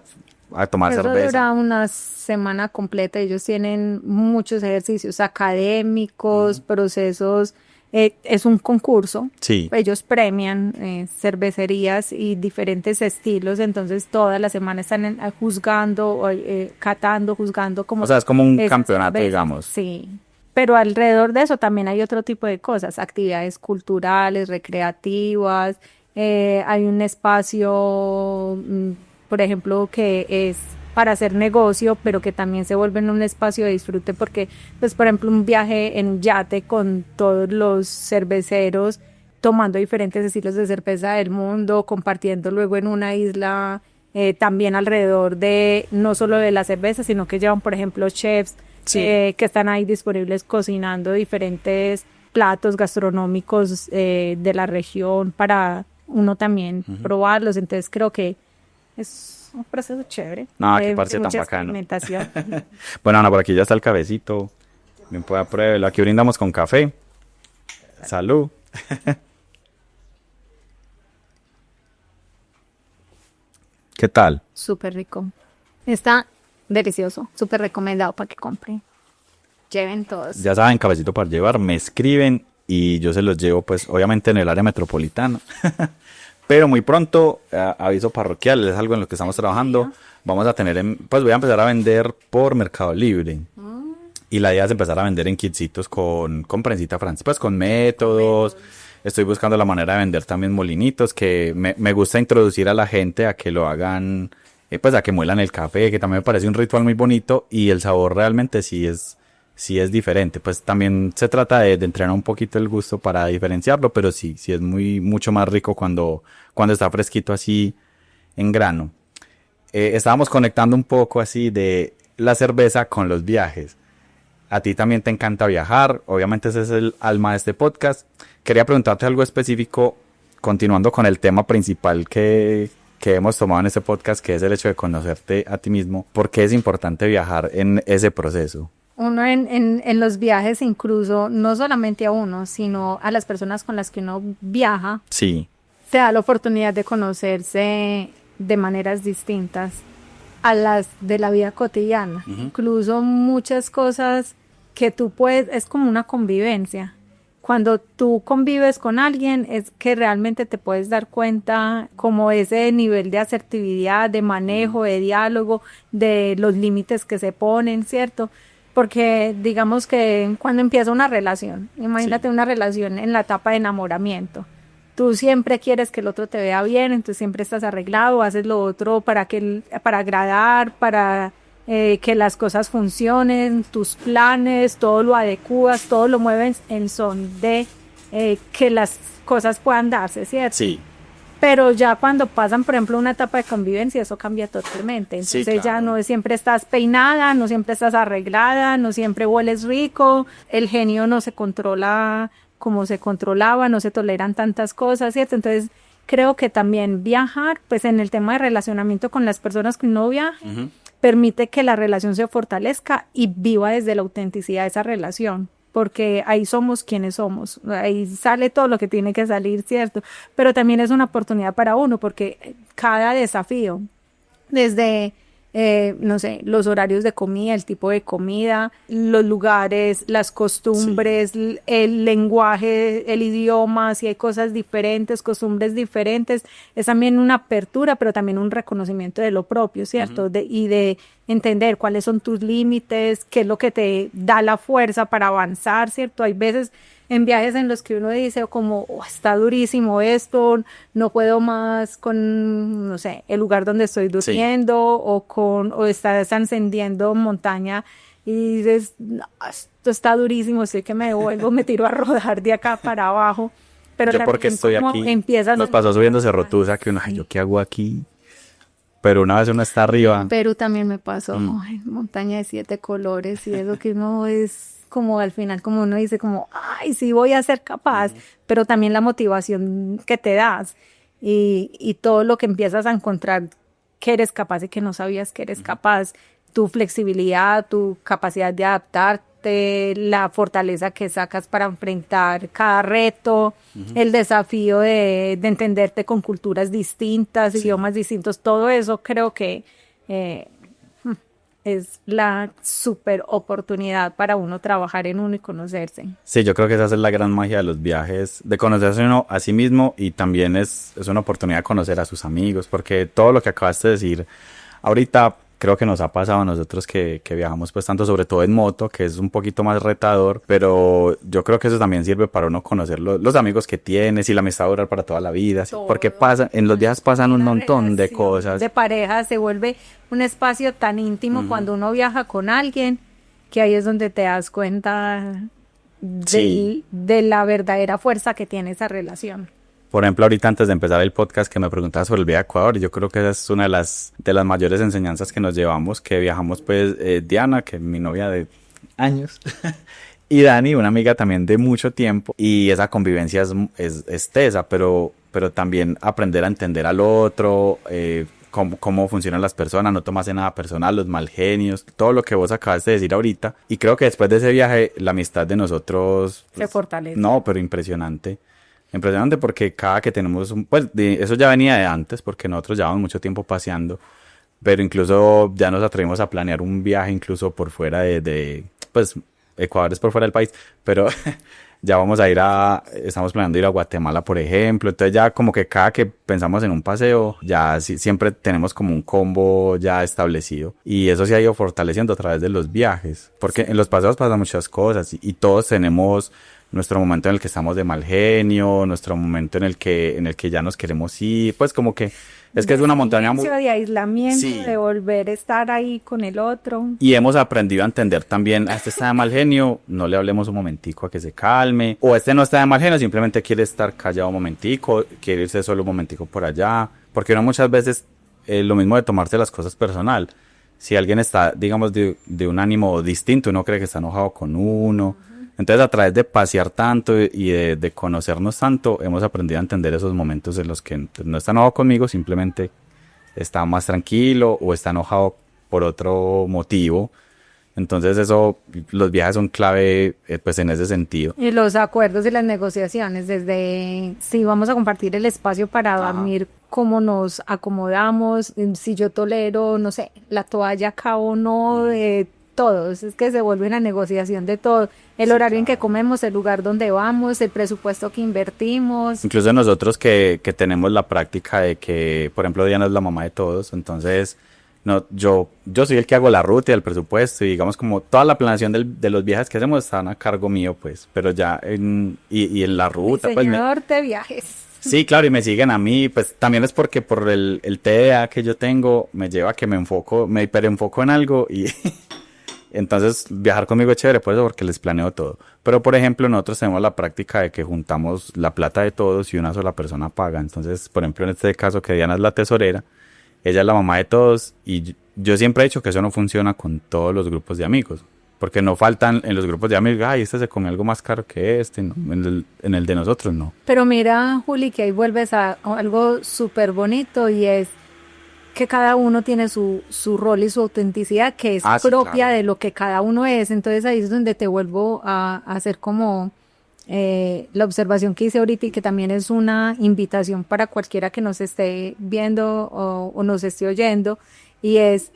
Speaker 2: a tomar
Speaker 1: Eso
Speaker 2: cerveza.
Speaker 1: dura una semana completa. Ellos tienen muchos ejercicios académicos, procesos. Es un concurso.
Speaker 2: Sí.
Speaker 1: Ellos premian cervecerías y diferentes estilos. Entonces, toda la semana están juzgando, catando, juzgando como.
Speaker 2: O sea, es como un
Speaker 1: esas
Speaker 2: campeonato,
Speaker 1: cervezas.
Speaker 2: digamos.
Speaker 1: Sí. Pero alrededor de eso también hay otro tipo de cosas, actividades culturales, recreativas. Hay un espacio, por ejemplo, que es para hacer negocio, pero que también se vuelve en un espacio de disfrute porque, pues, por ejemplo, un viaje en yate con todos los cerveceros tomando diferentes estilos de cerveza del mundo, compartiendo luego en una isla también alrededor de no solo de la cerveza, sino que llevan, por ejemplo, chefs
Speaker 2: Sí.
Speaker 1: que están ahí disponibles cocinando diferentes platos gastronómicos de la región para uno también probarlos. Entonces creo que es un proceso chévere.
Speaker 2: No, qué parce tan
Speaker 1: mucha
Speaker 2: bacano.
Speaker 1: experimentación.
Speaker 2: Bueno, Ana, por aquí ya está el cafecito. Bien, pueda pruébelo. Aquí brindamos con café. Salud. ¿Qué tal?
Speaker 1: Súper rico. Está delicioso, súper recomendado para que compren. Lleven todos.
Speaker 2: Ya saben, cafecito para llevar, me escriben y yo se los llevo, pues, obviamente en el área metropolitana. Pero muy pronto, aviso parroquial, es algo en lo que estamos trabajando. Vamos a tener, pues voy a empezar a vender por Mercado Libre. Y la idea es empezar a vender en kitsitos con prensita francesa, pues con métodos. Estoy buscando la manera de vender también molinitos, que me gusta introducir a la gente a que lo hagan, pues a que muelan el café, que también me parece un ritual muy bonito y el sabor realmente sí es diferente. Pues también se trata de entrenar un poquito el gusto para diferenciarlo, pero sí es mucho más rico cuando está fresquito así en grano. Estábamos conectando un poco así de la cerveza con los viajes. A ti también te encanta viajar, obviamente ese es el alma de este podcast. Quería preguntarte algo específico, continuando con el tema principal que hemos tomado en este podcast, que es el hecho de conocerte a ti mismo. ¿Por qué es importante viajar en ese proceso?
Speaker 1: Uno en los viajes, incluso, no solamente a uno, sino a las personas con las que uno viaja,
Speaker 2: Sí.
Speaker 1: se da la oportunidad de conocerse de maneras distintas a las de la vida cotidiana. Incluso muchas cosas que tú puedes, es como una convivencia. Cuando tú convives con alguien es que realmente te puedes dar cuenta como ese nivel de asertividad, de manejo, de diálogo, de los límites que se ponen, ¿cierto? Porque digamos que cuando empieza una relación, imagínate una relación en la etapa de enamoramiento. Tú siempre quieres que el otro te vea bien, entonces siempre estás arreglado, haces lo otro para agradar, para que las cosas funcionen, tus planes, todo lo adecuas, todo lo mueves en son de que las cosas puedan darse, ¿cierto?
Speaker 2: Sí.
Speaker 1: Pero ya cuando pasan, por ejemplo, una etapa de convivencia, eso cambia totalmente. Entonces
Speaker 2: Sí, claro.
Speaker 1: ya no siempre estás peinada, no siempre estás arreglada, no siempre hueles rico, el genio no se controla como se controlaba, no se toleran tantas cosas, ¿cierto? Entonces creo que también viajar, pues en el tema de relacionamiento con las personas que uno viaja, permite que la relación se fortalezca y viva desde la autenticidad de esa relación, porque ahí somos quienes somos, ahí sale todo lo que tiene que salir, ¿cierto? Pero también es una oportunidad para uno, porque cada desafío, desde no sé, los horarios de comida, el tipo de comida, los lugares, las costumbres, el lenguaje, el idioma, si hay cosas diferentes, costumbres diferentes, es también una apertura, pero también un reconocimiento de lo propio, ¿cierto? Y de entender cuáles son tus límites, qué es lo que te da la fuerza para avanzar, ¿cierto? Hay veces en viajes en los que uno dice como, está durísimo esto, no puedo más con, no sé, el lugar donde estoy durmiendo, o estás ascendiendo montaña y dices, no, esto está durísimo, sé que me devuelvo, me tiro a rodar de acá para abajo. Pero
Speaker 2: yo porque estoy aquí, nos pasó subiendo Cerro Tusa, que uno, ay, ¿yo qué hago aquí? Pero una vez uno está arriba.
Speaker 1: Perú también me pasó, ay, montaña de 7 colores y eso que uno es como al final, como uno dice como, ay, sí voy a ser capaz, pero también la motivación que te das y todo lo que empiezas a encontrar que eres capaz y que no sabías que eres capaz, tu flexibilidad, tu capacidad de adaptarte, la fortaleza que sacas para enfrentar cada reto, el desafío de entenderte con culturas distintas, idiomas distintos, todo eso creo que es la super oportunidad para uno trabajar en uno y conocerse.
Speaker 2: Sí, yo creo que esa es la gran magia de los viajes, de conocerse uno a sí mismo, y también es una oportunidad de conocer a sus amigos, porque todo lo que acabaste de decir ahorita creo que nos ha pasado a nosotros que viajamos pues tanto, sobre todo en moto, que es un poquito más retador, pero yo creo que eso también sirve para uno conocer los amigos que tienes y la amistad durar para toda la vida, ¿sí? Porque en los viajes pasan un montón de cosas.
Speaker 1: De pareja se vuelve un espacio tan íntimo cuando uno viaja con alguien, que ahí es donde te das cuenta de la verdadera fuerza que tiene esa relación.
Speaker 2: Por ejemplo, ahorita antes de empezar el podcast que me preguntabas sobre el viaje a Ecuador, yo creo que esa es una de las mayores enseñanzas que nos llevamos, que viajamos pues Diana, que es mi novia de años, y Dani, una amiga también de mucho tiempo, y esa convivencia es tesa, pero también aprender a entender al otro, cómo funcionan las personas, no tomarse nada personal, los mal genios, todo lo que vos acabas de decir ahorita. Y creo que después de ese viaje, la amistad de nosotros...
Speaker 1: Se fortalece.
Speaker 2: No, pero impresionante. Impresionante porque cada que tenemos eso ya venía de antes, porque nosotros llevamos mucho tiempo paseando, pero incluso ya nos atrevimos a planear un viaje incluso por fuera pues Ecuador es por fuera del país, pero ya estamos planeando ir a Guatemala, por ejemplo. Entonces ya como que cada que pensamos en un paseo, ya siempre tenemos como un combo ya establecido. Y eso se ha ido fortaleciendo a través de los viajes, porque en los paseos pasan muchas cosas y todos tenemos nuestro momento en el que estamos de mal genio, nuestro momento en el que ya nos queremos ir, pues como que es una montaña muy...
Speaker 1: de aislamiento,
Speaker 2: sí,
Speaker 1: de volver a estar ahí con el otro.
Speaker 2: Y hemos aprendido a entender también, este está de mal genio, no le hablemos un momentico a que se calme, o este no está de mal genio, simplemente quiere estar callado un momentico, quiere irse solo un momentico por allá, porque uno muchas veces, lo mismo de tomarse las cosas personal, si alguien está, digamos, de un ánimo distinto, uno cree que está enojado con uno. Entonces, a través de pasear tanto y de conocernos tanto, hemos aprendido a entender esos momentos en los que no está enojado conmigo, simplemente está más tranquilo o está enojado por otro motivo. Entonces, los viajes son clave, pues, en ese sentido.
Speaker 1: Y los acuerdos y las negociaciones, desde si vamos a compartir el espacio para dormir, cómo nos acomodamos, si yo tolero, no sé, la toalla acá o no, todos, es que se vuelve una negociación de todo, el horario en que comemos, el lugar donde vamos, el presupuesto que invertimos.
Speaker 2: Incluso nosotros que tenemos la práctica de que, por ejemplo, Diana es la mamá de todos, entonces no, yo soy el que hago la ruta y el presupuesto y digamos como toda la planeación de los viajes que hacemos están a cargo mío, pues, pero ya y en la ruta, pues...
Speaker 1: Señor de viajes.
Speaker 2: Sí, claro, y me siguen a mí, pues también es porque por el TDA que yo tengo me lleva a que me hiperenfoco en algo y... Entonces viajar conmigo es chévere por eso, porque les planeo todo. Pero por ejemplo nosotros tenemos la práctica de que juntamos la plata de todos y una sola persona paga. Entonces, por ejemplo, en este caso que Diana es la tesorera, ella es la mamá de todos y yo siempre he dicho que eso no funciona con todos los grupos de amigos. Porque no faltan en los grupos de amigos, ay, este se comió algo más caro que este, no, en el de nosotros no.
Speaker 1: Pero mira, Juli, que ahí vuelves a algo súper bonito y es que cada uno tiene su rol y su autenticidad que es propia, claro, de lo que cada uno es. Entonces ahí es donde te vuelvo a hacer como la observación que hice ahorita y que también es una invitación para cualquiera que nos esté viendo o nos esté oyendo, y es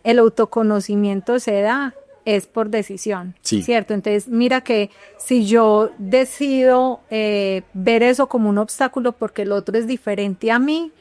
Speaker 1: el autoconocimiento se da es por decisión, sí, ¿cierto? Entonces mira que si yo decido ver eso como un obstáculo porque el otro es diferente a mí,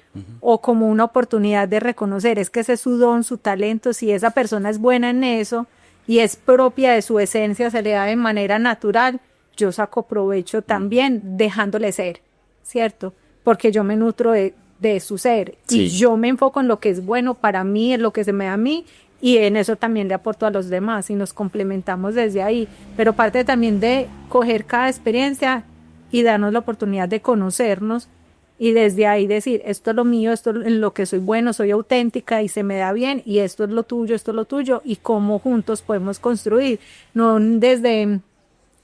Speaker 1: o como una oportunidad de reconocer, es que ese es su don, su talento, si esa persona es buena en eso y es propia de su esencia, se le da de manera natural, yo saco provecho también dejándole ser, ¿cierto? Porque yo me nutro de su ser, sí, y yo me enfoco en lo que es bueno para mí, en lo que se me da a mí, y en eso también le aporto a los demás y nos complementamos desde ahí, pero parte también de coger cada experiencia y darnos la oportunidad de conocernos y desde ahí decir, esto es lo mío, esto es en lo que soy bueno, soy auténtica y se me da bien, y esto es lo tuyo, y cómo juntos podemos construir, no desde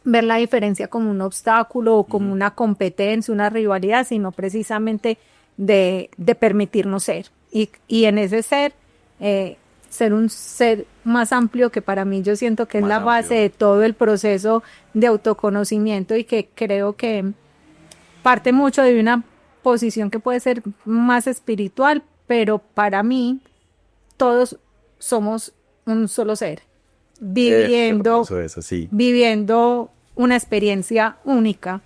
Speaker 1: ver la diferencia como un obstáculo o como una competencia, una rivalidad, sino precisamente de permitirnos ser, y en ese ser, ser un ser más amplio, que para mí yo siento que es la base de todo el proceso de autoconocimiento, y que creo que parte mucho de una posición que puede ser más espiritual, pero para mí todos somos un solo ser viviendo
Speaker 2: eso, sí,
Speaker 1: viviendo una experiencia única.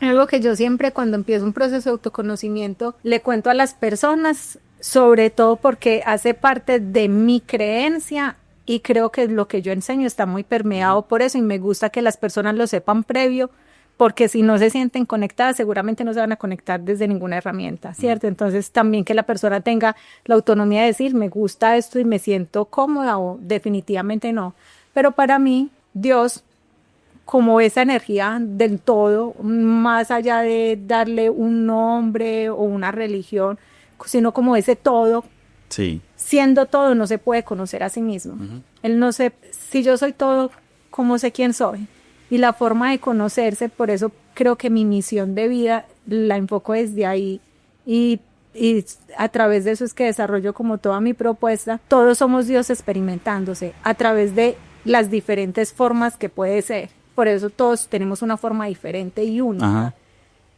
Speaker 1: Algo que yo siempre cuando empiezo un proceso de autoconocimiento le cuento a las personas, sobre todo porque hace parte de mi creencia y creo que lo que yo enseño está muy permeado por eso, y me gusta que las personas lo sepan previo, porque si no se sienten conectadas, seguramente no se van a conectar desde ninguna herramienta, ¿cierto? Entonces también que la persona tenga la autonomía de decir, me gusta esto y me siento cómoda, o definitivamente no. Pero para mí, Dios, como esa energía del todo, más allá de darle un nombre o una religión, sino como ese todo,
Speaker 2: sí,
Speaker 1: siendo todo, no se puede conocer a sí mismo. Él no sé, si yo soy todo, ¿cómo sé quién soy? Y la forma de conocerse, por eso creo que mi misión de vida la enfoco desde ahí, y y a través de eso es que desarrollo como toda mi propuesta. Todos somos Dios experimentándose a través de las diferentes formas que puede ser. Por eso todos tenemos una forma diferente y única.
Speaker 2: Ajá.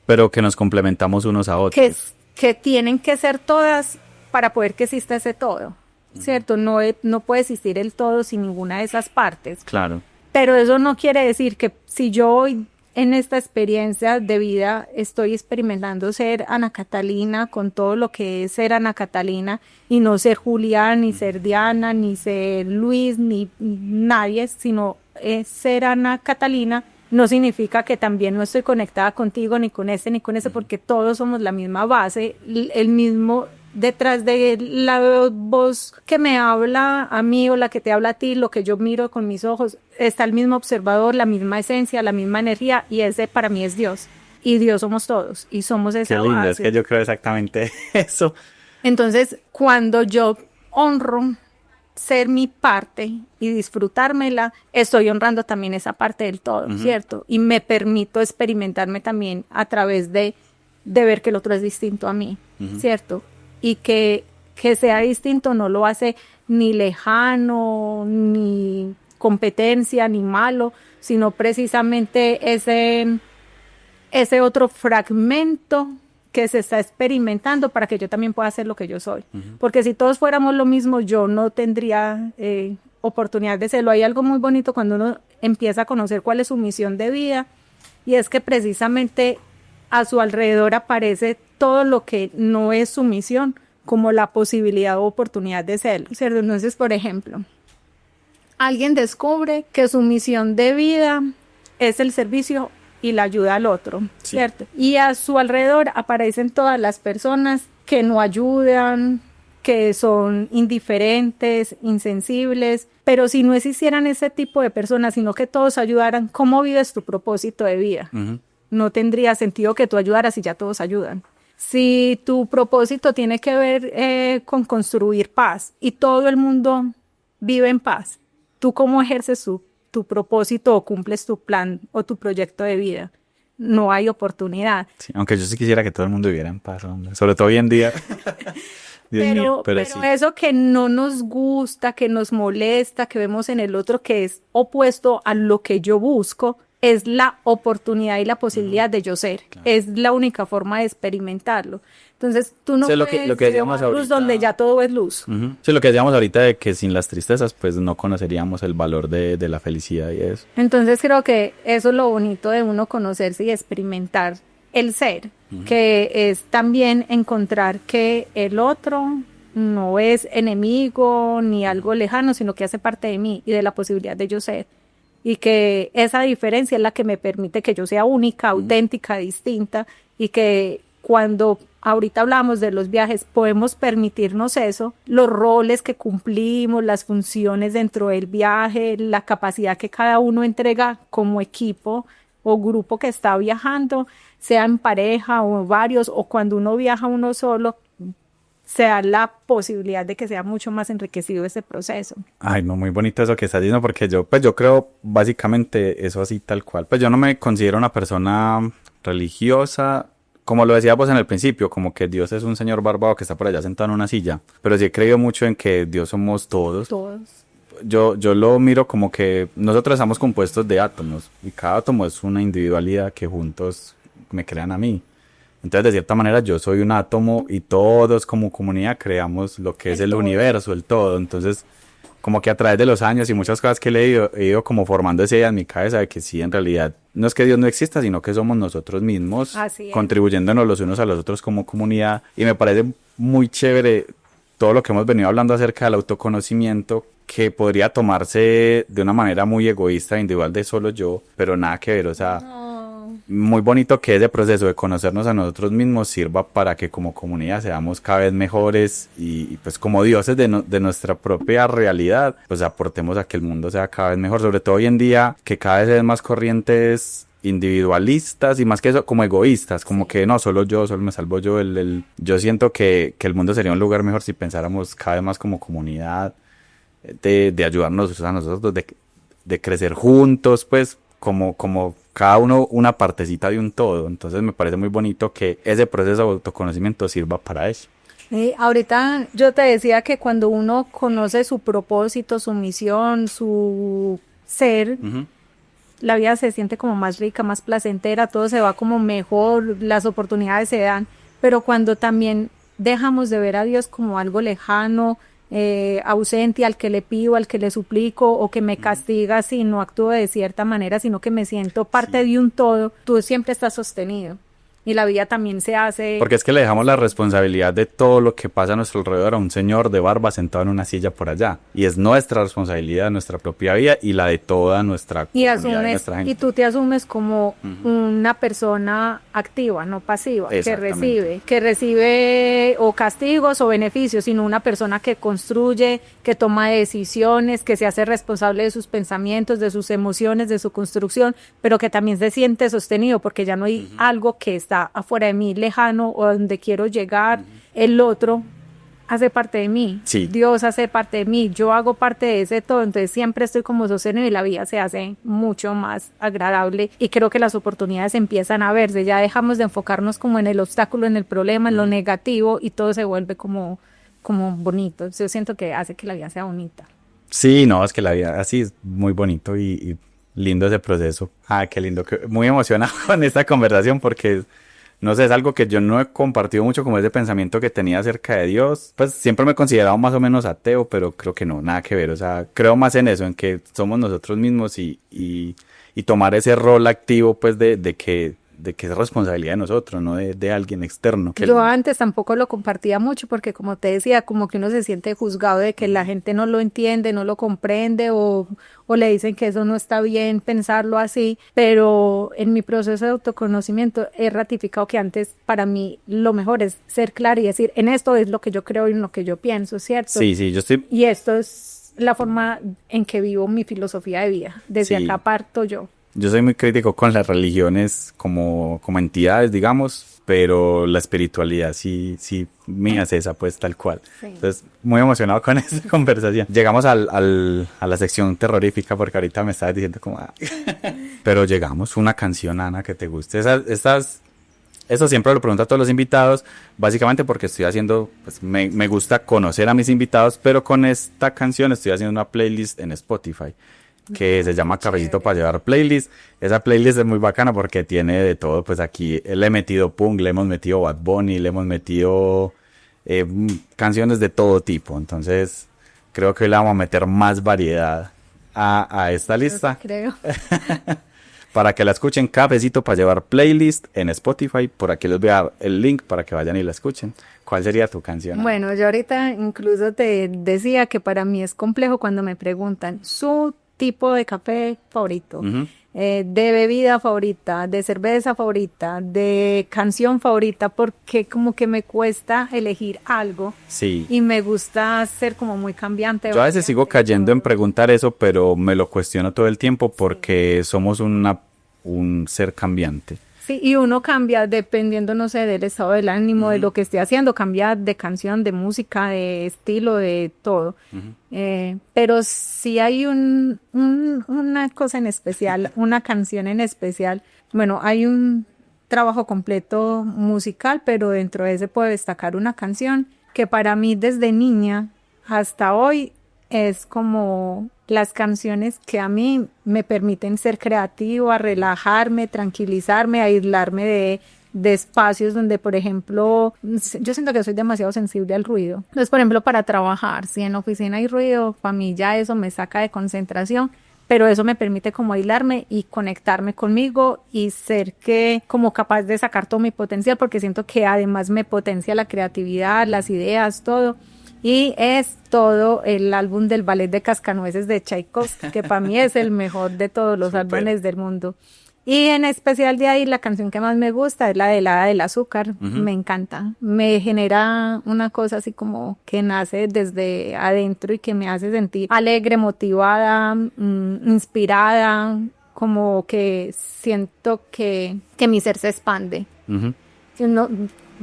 Speaker 2: Pero que nos complementamos unos a otros.
Speaker 1: Que tienen que ser todas para poder que exista ese todo, ¿cierto? No puede existir el todo sin ninguna de esas partes.
Speaker 2: Claro.
Speaker 1: Pero eso no quiere decir que si yo hoy en esta experiencia de vida estoy experimentando ser Ana Catalina con todo lo que es ser Ana Catalina y no ser Julián, ni ser Diana, ni ser Luis, ni nadie, sino es ser Ana Catalina, no significa que también no estoy conectada contigo, ni con ese, porque todos somos la misma base, el mismo. Detrás de la voz que me habla a mí o la que te habla a ti, lo que yo miro con mis ojos, está el mismo observador, la misma esencia, la misma energía, y ese para mí es Dios. Y Dios somos todos, y somos esa
Speaker 2: Qué lindo,
Speaker 1: base.
Speaker 2: es que yo creo exactamente eso.
Speaker 1: Entonces, cuando yo honro ser mi parte y disfrutármela, estoy honrando también esa parte del todo, ¿cierto? Y me permito experimentarme también a través de ver que el otro es distinto a mí, ¿cierto? Y que sea distinto no lo hace ni lejano, ni competencia, ni malo, sino precisamente ese otro fragmento que se está experimentando para que yo también pueda hacer lo que yo soy. Porque si todos fuéramos lo mismo, yo no tendría oportunidad de serlo. Hay algo muy bonito cuando uno empieza a conocer cuál es su misión de vida, y es que precisamente a su alrededor aparece todo lo que no es su misión, como la posibilidad o oportunidad de serlo, ¿cierto? Entonces, por ejemplo, alguien descubre que su misión de vida es el servicio y la ayuda al otro, ¿cierto? Y a su alrededor aparecen todas las personas que no ayudan, que son indiferentes, insensibles, pero si no existieran ese tipo de personas, sino que todos ayudaran, ¿cómo vives tu propósito de vida? No tendría sentido que tú ayudaras si ya todos ayudan. Si tu propósito tiene que ver con construir paz y todo el mundo vive en paz, ¿tú cómo ejerces tu propósito o cumples tu plan o tu proyecto de vida? No hay oportunidad.
Speaker 2: Sí, aunque yo sí quisiera que todo el mundo viviera en paz, hombre. Sobre todo hoy en día. Dios mío, pero sí.
Speaker 1: Eso que no nos gusta, que nos molesta, que vemos en el otro que es opuesto a lo que yo busco, es la oportunidad y la posibilidad de yo ser. Claro. Es la única forma de experimentarlo. Entonces, tú no puedes
Speaker 2: lo que decíamos
Speaker 1: luz
Speaker 2: ahorita,
Speaker 1: donde ya todo es luz.
Speaker 2: Sí, lo que decíamos ahorita de que sin las tristezas, pues no conoceríamos el valor de la felicidad y eso.
Speaker 1: Entonces, creo que eso es lo bonito de uno conocerse y experimentar el ser, que es también encontrar que el otro no es enemigo ni algo lejano, sino que hace parte de mí y de la posibilidad de yo ser. Y que esa diferencia es la que me permite que yo sea única, auténtica, distinta, y que cuando ahorita hablamos de los viajes podemos permitirnos eso, los roles que cumplimos, las funciones dentro del viaje, la capacidad que cada uno entrega como equipo o grupo que está viajando, sea en pareja o varios, o cuando uno viaja uno solo, sea la posibilidad de que sea mucho más enriquecido ese proceso.
Speaker 2: Ay, no, muy bonito eso que estás diciendo, porque yo creo básicamente eso así tal cual. Pues yo no me considero una persona religiosa, como lo decías vos en el principio, como que Dios es un señor barbado que está por allá sentado en una silla, pero sí he creído mucho en que Dios somos todos.
Speaker 1: Todos.
Speaker 2: Yo lo miro como que nosotros estamos compuestos de átomos, y cada átomo es una individualidad que juntos me crean a mí. Entonces, de cierta manera, yo soy un átomo y todos como comunidad creamos lo que es el universo, el todo. Entonces, como que a través de los años y muchas cosas que he leído, he ido como formando esa idea en mi cabeza de que sí, en realidad, no es que Dios no exista, sino que somos nosotros mismos contribuyéndonos los unos a los otros como comunidad. Y me parece muy chévere todo lo que hemos venido hablando acerca del autoconocimiento, que podría tomarse de una manera muy egoísta, individual, de solo yo, pero nada que ver, o sea... Muy bonito que ese proceso de conocernos a nosotros mismos sirva para que como comunidad seamos cada vez mejores y pues como dioses de nuestra propia realidad, pues aportemos a que el mundo sea cada vez mejor, sobre todo hoy en día que cada vez hay más corrientes individualistas y más que eso como egoístas, como que no, solo me salvo yo, yo siento que el mundo sería un lugar mejor si pensáramos cada vez más como comunidad, de ayudarnos a nosotros, de crecer juntos, pues como cada uno una partecita de un todo. Entonces me parece muy bonito que ese proceso de autoconocimiento sirva para eso.
Speaker 1: Ahorita yo te decía que cuando uno conoce su propósito, su misión, su ser, la vida se siente como más rica, más placentera, todo se va como mejor, las oportunidades se dan, pero cuando también dejamos de ver a Dios como algo lejano, ausente, al que le pido, al que le suplico, o que me castiga si no actúo de cierta manera, sino que me siento parte de un todo, tú siempre estás sostenido. Y la vida también se hace...
Speaker 2: Porque es que le dejamos la responsabilidad de todo lo que pasa a nuestro alrededor a un señor de barba sentado en una silla por allá. Y es nuestra responsabilidad, nuestra propia vida y la de toda nuestra comunidad, nuestra gente.
Speaker 1: Y tú te asumes como una persona activa, no pasiva, que recibe o castigos o beneficios, sino una persona que construye, que toma decisiones, que se hace responsable de sus pensamientos, de sus emociones, de su construcción, pero que también se siente sostenido porque ya no hay algo que está afuera de mí, lejano, o donde quiero llegar. El otro hace parte de mí, Dios hace parte de mí, yo hago parte de ese todo, entonces siempre estoy como sostenido y la vida se hace mucho más agradable y creo que las oportunidades empiezan a verse, ya dejamos de enfocarnos como en el obstáculo, en el problema, en lo negativo y todo se vuelve como bonito. Yo siento que hace que la vida sea bonita.
Speaker 2: Sí, no, es que la vida así es muy bonito y lindo ese proceso. Qué lindo, muy emocionado con esta conversación porque, no sé, es algo que yo no he compartido mucho, como ese pensamiento que tenía acerca de Dios. Pues siempre me he considerado más o menos ateo, pero creo que no, nada que ver. O sea, creo más en eso, en que somos nosotros mismos y tomar ese rol activo, pues, de que es responsabilidad de nosotros, no de alguien externo.
Speaker 1: Yo antes tampoco lo compartía mucho porque, como te decía, como que uno se siente juzgado de que la gente no lo entiende, no lo comprende o le dicen que eso no está bien pensarlo así, pero en mi proceso de autoconocimiento he ratificado que antes para mí lo mejor es ser clara y decir, en esto es lo que yo creo y en lo que yo pienso, ¿cierto?
Speaker 2: Sí, yo estoy...
Speaker 1: Y esto es la forma en que vivo mi filosofía de vida, desde acá parto yo.
Speaker 2: Yo soy muy crítico con las religiones como entidades, digamos, pero la espiritualidad sí mía es esa, pues, tal cual. Sí. Entonces, muy emocionado con esta conversación. Llegamos a la sección terrorífica, porque ahorita me estabas diciendo como... Pero llegamos, una canción, Ana, que te guste. Eso siempre lo pregunto a todos los invitados, básicamente porque estoy haciendo, pues me gusta conocer a mis invitados, pero con esta canción estoy haciendo una playlist en Spotify que se llama Cafecito para Llevar Playlist. Esa playlist es muy bacana porque tiene de todo, pues aquí le he metido punk, le hemos metido Bad Bunny, le hemos metido canciones de todo tipo, entonces creo que hoy le vamos a meter más variedad a esta lista.
Speaker 1: Creo.
Speaker 2: Para que la escuchen, Cafecito para Llevar Playlist en Spotify. Por aquí les voy a dar el link para que vayan y la escuchen. ¿Cuál sería tu canción?
Speaker 1: Bueno, yo ahorita incluso te decía que para mí es complejo cuando me preguntan su tipo de café favorito, de bebida favorita, de cerveza favorita, de canción favorita, porque como que me cuesta elegir algo.
Speaker 2: Sí.
Speaker 1: Y me gusta ser como muy cambiante.
Speaker 2: Yo a veces sigo cayendo en preguntar eso, pero me lo cuestiono todo el tiempo porque somos un ser cambiante.
Speaker 1: Sí, y uno cambia dependiendo, no sé, del estado del ánimo, de lo que esté haciendo, cambia de canción, de música, de estilo, de todo. Pero sí hay una cosa en especial, una canción en especial. Bueno, hay un trabajo completo musical, pero dentro de ese puedo destacar una canción que para mí desde niña hasta hoy es como las canciones que a mí me permiten ser creativa, relajarme, tranquilizarme, aislarme de espacios donde, por ejemplo, yo siento que soy demasiado sensible al ruido. Entonces, por ejemplo, para trabajar, si en la oficina hay ruido, para mí ya eso me saca de concentración, pero eso me permite como aislarme y conectarme conmigo y ser como capaz de sacar todo mi potencial, porque siento que además me potencia la creatividad, las ideas, todo. Y es todo el álbum del Ballet de Cascanueces de Tchaikovsky, que para mí es el mejor de todos los álbumes del mundo. Y en especial de ahí la canción que más me gusta es la de Hada del Azúcar. Me encanta. Me genera una cosa así como que nace desde adentro y que me hace sentir alegre, motivada, inspirada, como que siento que mi ser se expande.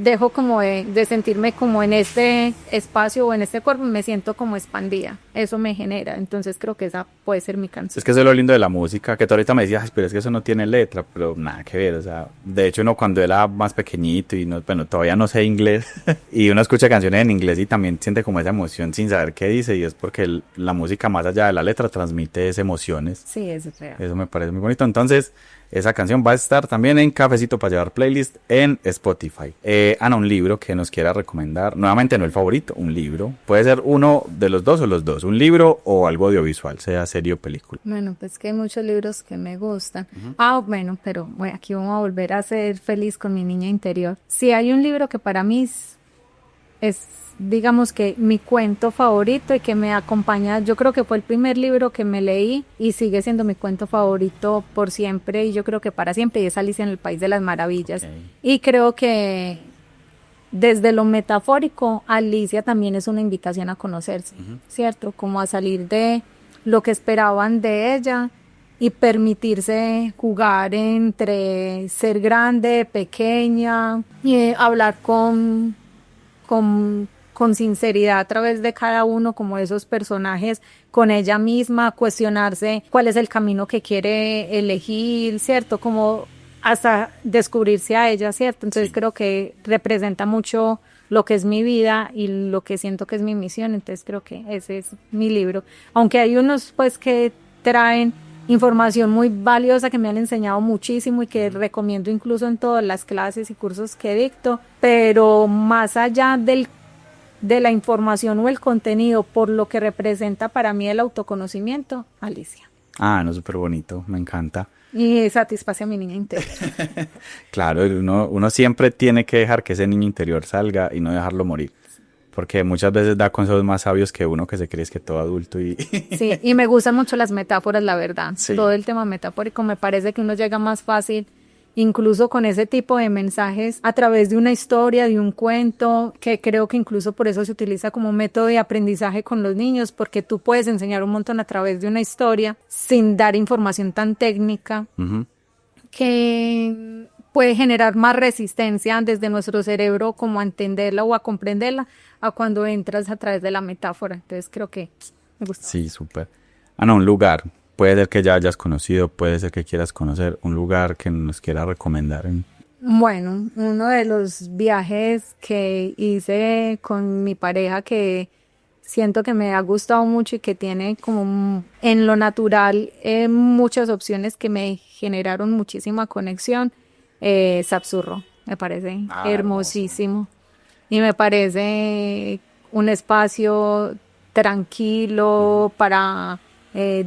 Speaker 1: dejo como de sentirme como en este espacio o en este cuerpo, me siento como expandida. Eso me genera. Entonces creo que esa puede ser mi canción.
Speaker 2: Es que eso es lo lindo de la música, que tú ahorita me decías, pero es que eso no tiene letra, pero nada que ver, o sea, de hecho uno cuando era más pequeñito y no, bueno, todavía no sé inglés, y uno escucha canciones en inglés y también siente como esa emoción sin saber qué dice, y es porque la música más allá de la letra transmite esas emociones.
Speaker 1: Sí, es real.
Speaker 2: Eso me parece muy bonito. Entonces, esa canción va a estar también en Cafecito para Llevar Playlist en Spotify. Ana, un libro que nos quiera recomendar. Nuevamente no el favorito, un libro. Puede ser uno de los dos o los dos. Un libro o algo audiovisual, sea serie o película.
Speaker 1: Bueno, pues que hay muchos libros que me gustan. Bueno, pero bueno, aquí vamos a volver a ser feliz con mi niña interior. Sí, hay un libro que para mí es digamos que mi cuento favorito y que me acompaña, yo creo que fue el primer libro que me leí y sigue siendo mi cuento favorito por siempre y yo creo que para siempre, y es Alicia en el País de las Maravillas. Okay. Y creo que desde lo metafórico, Alicia también es una invitación a conocerse, ¿cierto? Como a salir de lo que esperaban de ella y permitirse jugar entre ser grande, pequeña y hablar con sinceridad a través de cada uno como de esos personajes, con ella misma, cuestionarse cuál es el camino que quiere elegir, ¿cierto? Como hasta descubrirse a ella, ¿cierto? Entonces creo que representa mucho lo que es mi vida y lo que siento que es mi misión, entonces creo que ese es mi libro. Aunque hay unos pues que traen información muy valiosa que me han enseñado muchísimo y que recomiendo incluso en todas las clases y cursos que dicto, pero más allá de la información o el contenido, por lo que representa para mí el autoconocimiento, Alicia.
Speaker 2: Ah, no, súper bonito, me encanta.
Speaker 1: Y satisface a mi niña interior.
Speaker 2: Claro, uno siempre tiene que dejar que ese niño interior salga y no dejarlo morir. Porque muchas veces da consejos más sabios que uno que se cree que todo adulto y...
Speaker 1: Sí, y me gustan mucho las metáforas, la verdad.
Speaker 2: Sí.
Speaker 1: Todo el tema metafórico me parece que uno llega más fácil incluso con ese tipo de mensajes a través de una historia, de un cuento, que creo que incluso por eso se utiliza como método de aprendizaje con los niños, porque tú puedes enseñar un montón a través de una historia sin dar información tan técnica que puede generar más resistencia desde nuestro cerebro como a entenderla o a comprenderla a cuando entras a través de la metáfora. Entonces creo que me gusta.
Speaker 2: Sí, súper. Ana, un lugar. Puede ser que ya hayas conocido, puede ser que quieras conocer un lugar que nos quiera recomendar.
Speaker 1: Bueno, uno de los viajes que hice con mi pareja que siento que me ha gustado mucho y que tiene como en lo natural muchas opciones que me generaron muchísima conexión, Sapsurro. Me parece hermosísimo. Y me parece un espacio tranquilo para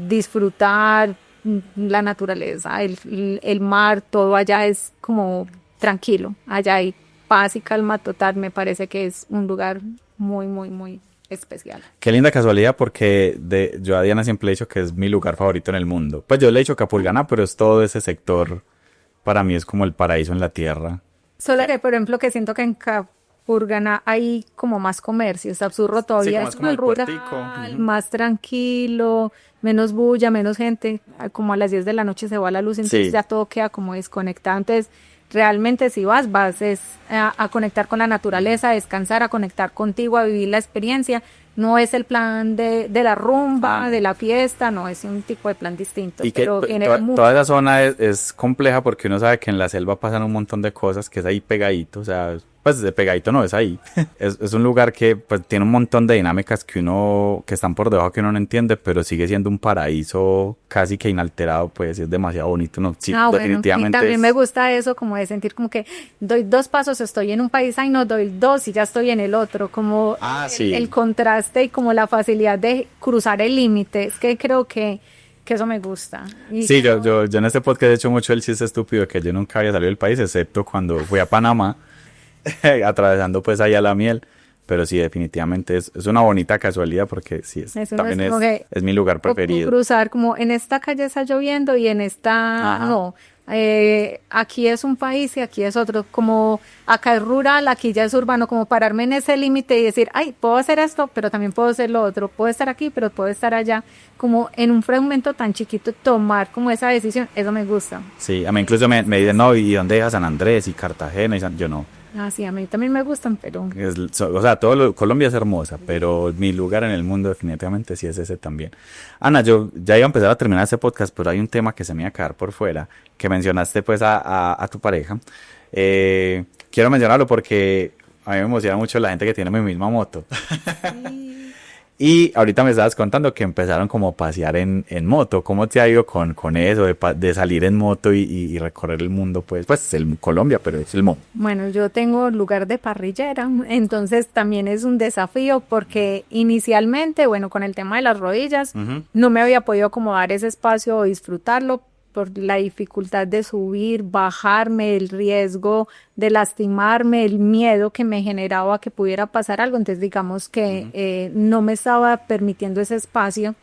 Speaker 1: disfrutar la naturaleza, el mar, todo allá es como tranquilo, allá hay paz y calma total, me parece que es un lugar muy, muy, muy especial.
Speaker 2: Qué linda casualidad porque yo a Diana siempre le he dicho que es mi lugar favorito en el mundo. Pues yo le he dicho Capurganá, pero es todo ese sector, para mí es como el paraíso en la tierra.
Speaker 1: Solo que, por ejemplo, que siento que en Capurganá hay como más comercio, Sapsurro todavía es como el rural, más tranquilo, menos bulla, menos gente, como a las 10 de la noche se va la luz, entonces ya todo queda como desconectado. Entonces realmente si vas a conectar con la naturaleza, a descansar, a conectar contigo, a vivir la experiencia. No es el plan de la rumba, de la fiesta, no, es un tipo de plan distinto.
Speaker 2: Y pero que toda esa zona es compleja porque uno sabe que en la selva pasan un montón de cosas, que es ahí pegadito, o sea, pues de pegadito no, es ahí. es un lugar que pues tiene un montón de dinámicas que están por debajo que uno no entiende, pero sigue siendo un paraíso casi que inalterado, pues es demasiado bonito, ¿no? Sí, definitivamente.
Speaker 1: Y también me gusta eso, como de sentir como que doy 2 pasos, estoy en un país, no, doy 2 y ya estoy en el otro, como el contraste y como la facilidad de cruzar el límite, es que creo que eso me gusta. Y
Speaker 2: sí, yo en este podcast he hecho mucho el chiste estúpido que yo nunca había salido del país, excepto cuando fui a Panamá, atravesando pues allá la miel, pero sí, definitivamente es una bonita casualidad porque sí, también es mi lugar preferido.
Speaker 1: Cruzar como en esta calle está lloviendo y en esta no, aquí es un país y aquí es otro, como acá es rural, aquí ya es urbano, como pararme en ese límite y decir, puedo hacer esto, pero también puedo hacer lo otro, puedo estar aquí, pero puedo estar allá, como en un fragmento tan chiquito, tomar como esa decisión, eso me gusta.
Speaker 2: Sí, a mí incluso me dicen, no, ¿y dónde deja San Andrés y Cartagena? Yo no.
Speaker 1: Ah, sí, a mí también me gustan, pero...
Speaker 2: O sea, Colombia es hermosa, pero mi lugar en el mundo definitivamente sí es ese también. Ana, yo ya iba a empezar a terminar este podcast, pero hay un tema que se me iba a quedar por fuera, que mencionaste pues a tu pareja. Quiero mencionarlo porque a mí me emociona mucho la gente que tiene mi misma moto.
Speaker 1: Sí.
Speaker 2: Y ahorita me estabas contando que empezaron como a pasear en moto. ¿Cómo te ha ido con eso de salir en moto y recorrer el mundo? Pues el Colombia, pero es el mundo.
Speaker 1: Bueno, yo tengo lugar de parrillera, entonces también es un desafío porque inicialmente, bueno, con el tema de las rodillas, no me había podido acomodar ese espacio o disfrutarlo por la dificultad de subir, bajarme, el riesgo de lastimarme, el miedo que me generaba que pudiera pasar algo. Entonces digamos que no me estaba permitiendo ese espacio,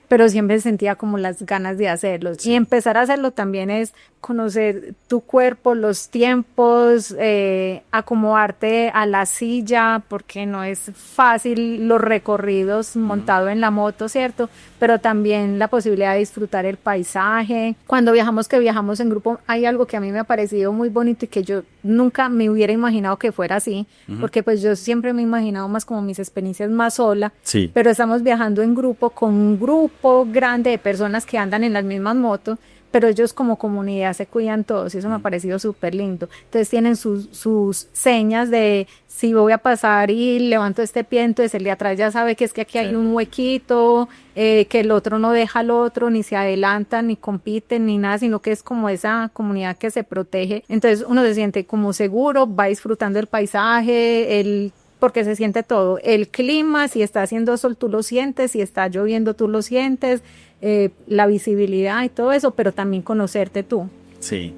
Speaker 1: pero siempre sentía como las ganas de hacerlo. Sí. Y empezar a hacerlo también es conocer tu cuerpo, los tiempos, acomodarte a la silla, porque no es fácil los recorridos montado en la moto, ¿cierto? Pero también la posibilidad de disfrutar el paisaje. Cuando viajamos en grupo, hay algo que a mí me ha parecido muy bonito y que yo nunca me hubiera imaginado que fuera así, porque pues yo siempre me he imaginado más como mis experiencias más sola,
Speaker 2: sí.
Speaker 1: Pero estamos viajando en grupo con un grupo grande de personas que andan en las mismas motos, pero ellos como comunidad se cuidan todos y eso me ha parecido súper lindo. Entonces tienen sus señas de si voy a pasar y levanto este pie, entonces el de atrás ya sabe que es que aquí hay un huequito, que el otro no deja al otro, ni se adelantan, ni compiten, ni nada, sino que es como esa comunidad que se protege. Entonces uno se siente como seguro, va disfrutando el paisaje, porque se siente todo, el clima, si está haciendo sol tú lo sientes, si está lloviendo tú lo sientes, la visibilidad y todo eso, pero también conocerte tú.
Speaker 2: Sí.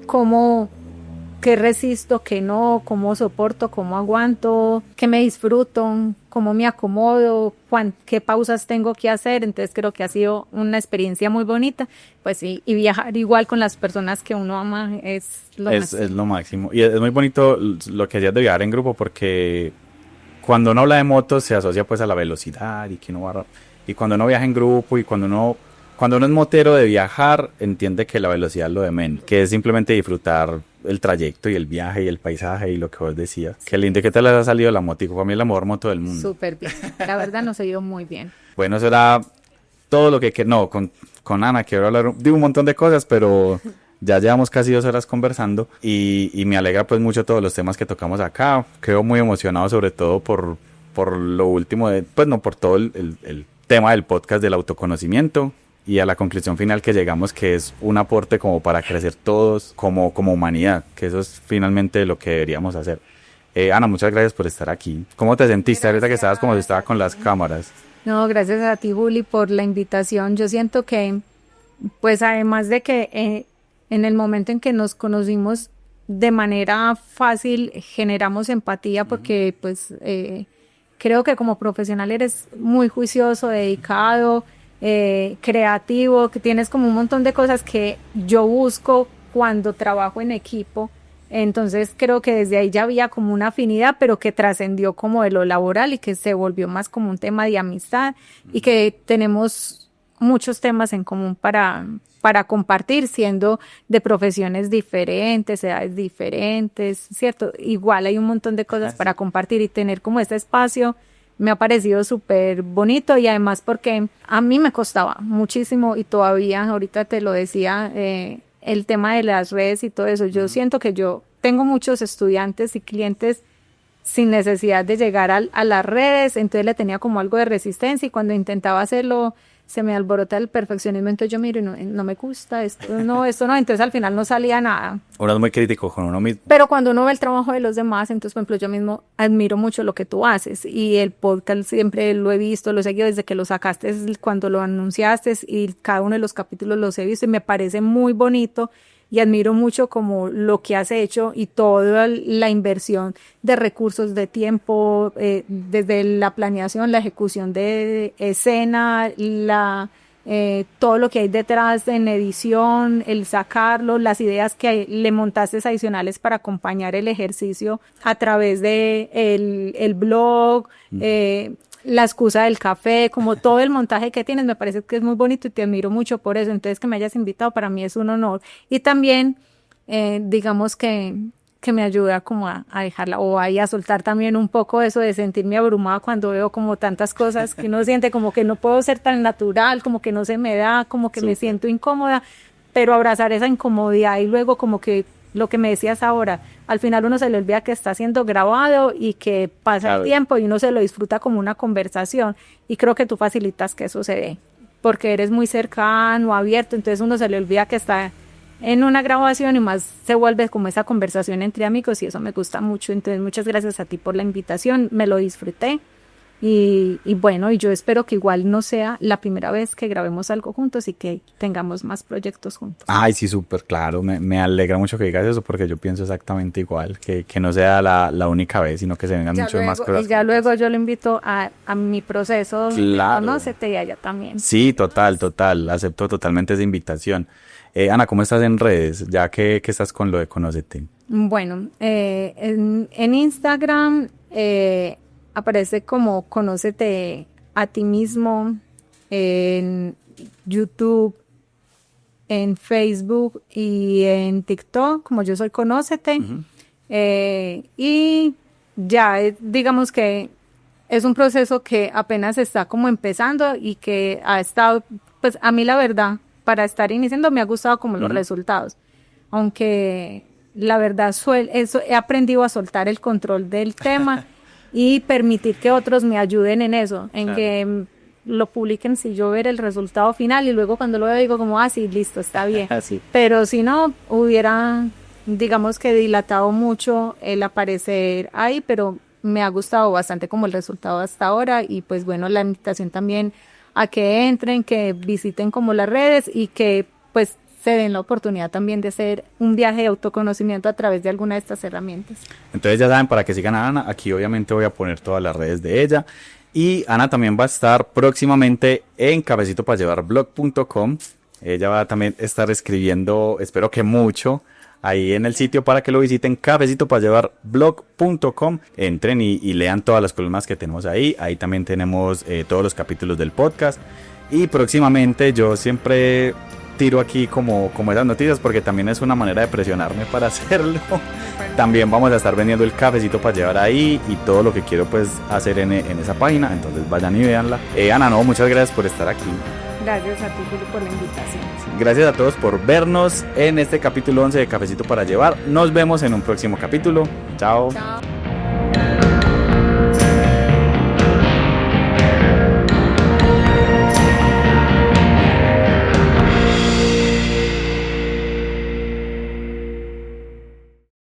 Speaker 1: Qué resisto, qué no, cómo soporto, cómo aguanto, qué me disfruto, cómo me acomodo, qué pausas tengo que hacer. Entonces creo que ha sido una experiencia muy bonita, pues sí, y viajar igual con las personas que uno ama es lo máximo.
Speaker 2: Es lo máximo. Y es muy bonito lo que decías de viajar en grupo, porque cuando uno habla de motos se asocia pues a la velocidad y que uno va, y cuando uno viaja en grupo y cuando uno es motero de viajar, entiende que la velocidad es lo de menos, que es simplemente disfrutar el trayecto y el viaje y el paisaje y lo que vos decías. Qué lindo. ¿Qué tal les ha salido la moto? Para mí es la mejor moto del mundo.
Speaker 1: Súper bien. La verdad nos ha ido muy bien.
Speaker 2: Bueno, eso era todo lo que no, con Ana quiero hablar de un montón de cosas, pero ya llevamos casi 2 horas conversando y me alegra pues mucho todos los temas que tocamos acá. Quedo muy emocionado sobre todo por lo último, pues no por todo el tema del podcast del autoconocimiento y a la conclusión final que llegamos, que es un aporte como para crecer todos como humanidad, que eso es finalmente lo que deberíamos hacer. Ana, muchas gracias por estar aquí. ¿Cómo te sentiste ahorita que estabas como si estaba con las cámaras?
Speaker 1: No, gracias a ti, Juli, por la invitación. Yo siento que, pues además de que en el momento en que nos conocimos de manera fácil, generamos empatía porque pues creo que como profesional eres muy juicioso, dedicado, creativo, que tienes como un montón de cosas que yo busco cuando trabajo en equipo. Entonces creo que desde ahí ya había como una afinidad, pero que trascendió como de lo laboral y que se volvió más como un tema de amistad y que tenemos muchos temas en común para compartir, siendo de profesiones diferentes, edades diferentes, ¿cierto? Igual hay un montón de cosas para compartir y tener como este espacio me ha parecido súper bonito y además porque a mí me costaba muchísimo y todavía, ahorita te lo decía, el tema de las redes y todo eso. Yo siento que yo tengo muchos estudiantes y clientes sin necesidad de llegar a las redes, entonces le tenía como algo de resistencia y cuando intentaba hacerlo se me alborota el perfeccionismo, entonces yo miro y no me gusta, esto no, entonces al final no salía nada.
Speaker 2: Uno es muy crítico con uno mismo.
Speaker 1: Pero cuando uno ve el trabajo de los demás, entonces por ejemplo yo mismo admiro mucho lo que tú haces y el podcast siempre lo he visto, lo he seguido desde que lo sacaste, cuando lo anunciaste y cada uno de los capítulos los he visto y me parece muy bonito y admiro mucho como lo que has hecho y toda la inversión de recursos, de tiempo, desde la planeación, la ejecución de escena, todo lo que hay detrás en edición, el sacarlo, las ideas que le montaste adicionales para acompañar el ejercicio a través de el blog, la excusa del café, como todo el montaje que tienes, me parece que es muy bonito y te admiro mucho por eso. Entonces que me hayas invitado para mí es un honor. Y también digamos que que me ayuda como a dejarla o ahí a soltar también un poco eso de sentirme abrumada cuando veo como tantas cosas que uno siente como que no puedo ser tan natural, como que no se me da, como que me siento incómoda, pero abrazar esa incomodidad y luego como que lo que me decías ahora, al final uno se le olvida que está siendo grabado y que pasa el tiempo y uno se lo disfruta como una conversación y creo que tú facilitas que eso se dé, porque eres muy cercano, abierto, entonces uno se le olvida que está en una grabación y más se vuelve como esa conversación entre amigos y eso me gusta mucho. Entonces muchas gracias a ti por la invitación, me lo disfruté y bueno, y yo espero que igual no sea la primera vez que grabemos algo juntos y que tengamos más proyectos juntos.
Speaker 2: Ay, sí, súper claro, me alegra mucho que digas eso porque yo pienso exactamente igual, que no sea la única vez, sino que se vengan muchas más cosas.
Speaker 1: Y ya luego yo lo invito a mi proceso,
Speaker 2: claro.
Speaker 1: Conócete y allá también.
Speaker 2: Sí, total, acepto totalmente esa invitación. Ana, ¿cómo estás en redes? Ya que estás con lo de Conócete.
Speaker 1: Bueno, en Instagram aparece como Conócete a ti mismo, en YouTube, en Facebook y en TikTok, como yo soy Conócete. Uh-huh. Y ya, digamos que es un proceso que apenas está como empezando y que ha estado, pues a mí la verdad, para estar iniciando me ha gustado como los resultados, aunque la verdad he aprendido a soltar el control del tema y permitir que otros me ayuden en eso, en que lo publiquen si yo ver el resultado final y luego cuando lo veo digo como, sí, listo, está bien,
Speaker 2: Así.
Speaker 1: Pero si no, hubiera, digamos que dilatado mucho el aparecer ahí, pero me ha gustado bastante como el resultado hasta ahora y pues bueno, la invitación también a que entren, que visiten como las redes y que pues se den la oportunidad también de hacer un viaje de autoconocimiento a través de alguna de estas herramientas.
Speaker 2: Entonces ya saben, para que sigan a Ana, aquí obviamente voy a poner todas las redes de ella y Ana también va a estar próximamente en cafecitopayevarblog.com. Ella va a también estar escribiendo, espero que mucho, ahí en el sitio para que lo visiten, cafecitopayevarblog.com. Entren y lean todas las columnas que tenemos ahí. Ahí también tenemos todos los capítulos del podcast. Y próximamente yo siempre tiro aquí como esas noticias porque también es una manera de presionarme para hacerlo. También vamos a estar vendiendo el cafecito para llevar ahí y todo lo que quiero pues hacer en esa página. Entonces vayan y véanla. Ana, no, muchas gracias por estar aquí.
Speaker 1: Gracias a ti, Julio, por la invitación.
Speaker 2: Gracias a todos por vernos en este capítulo 11 de Cafecito para Llevar. Nos vemos en un próximo capítulo. Chao.
Speaker 1: Chao.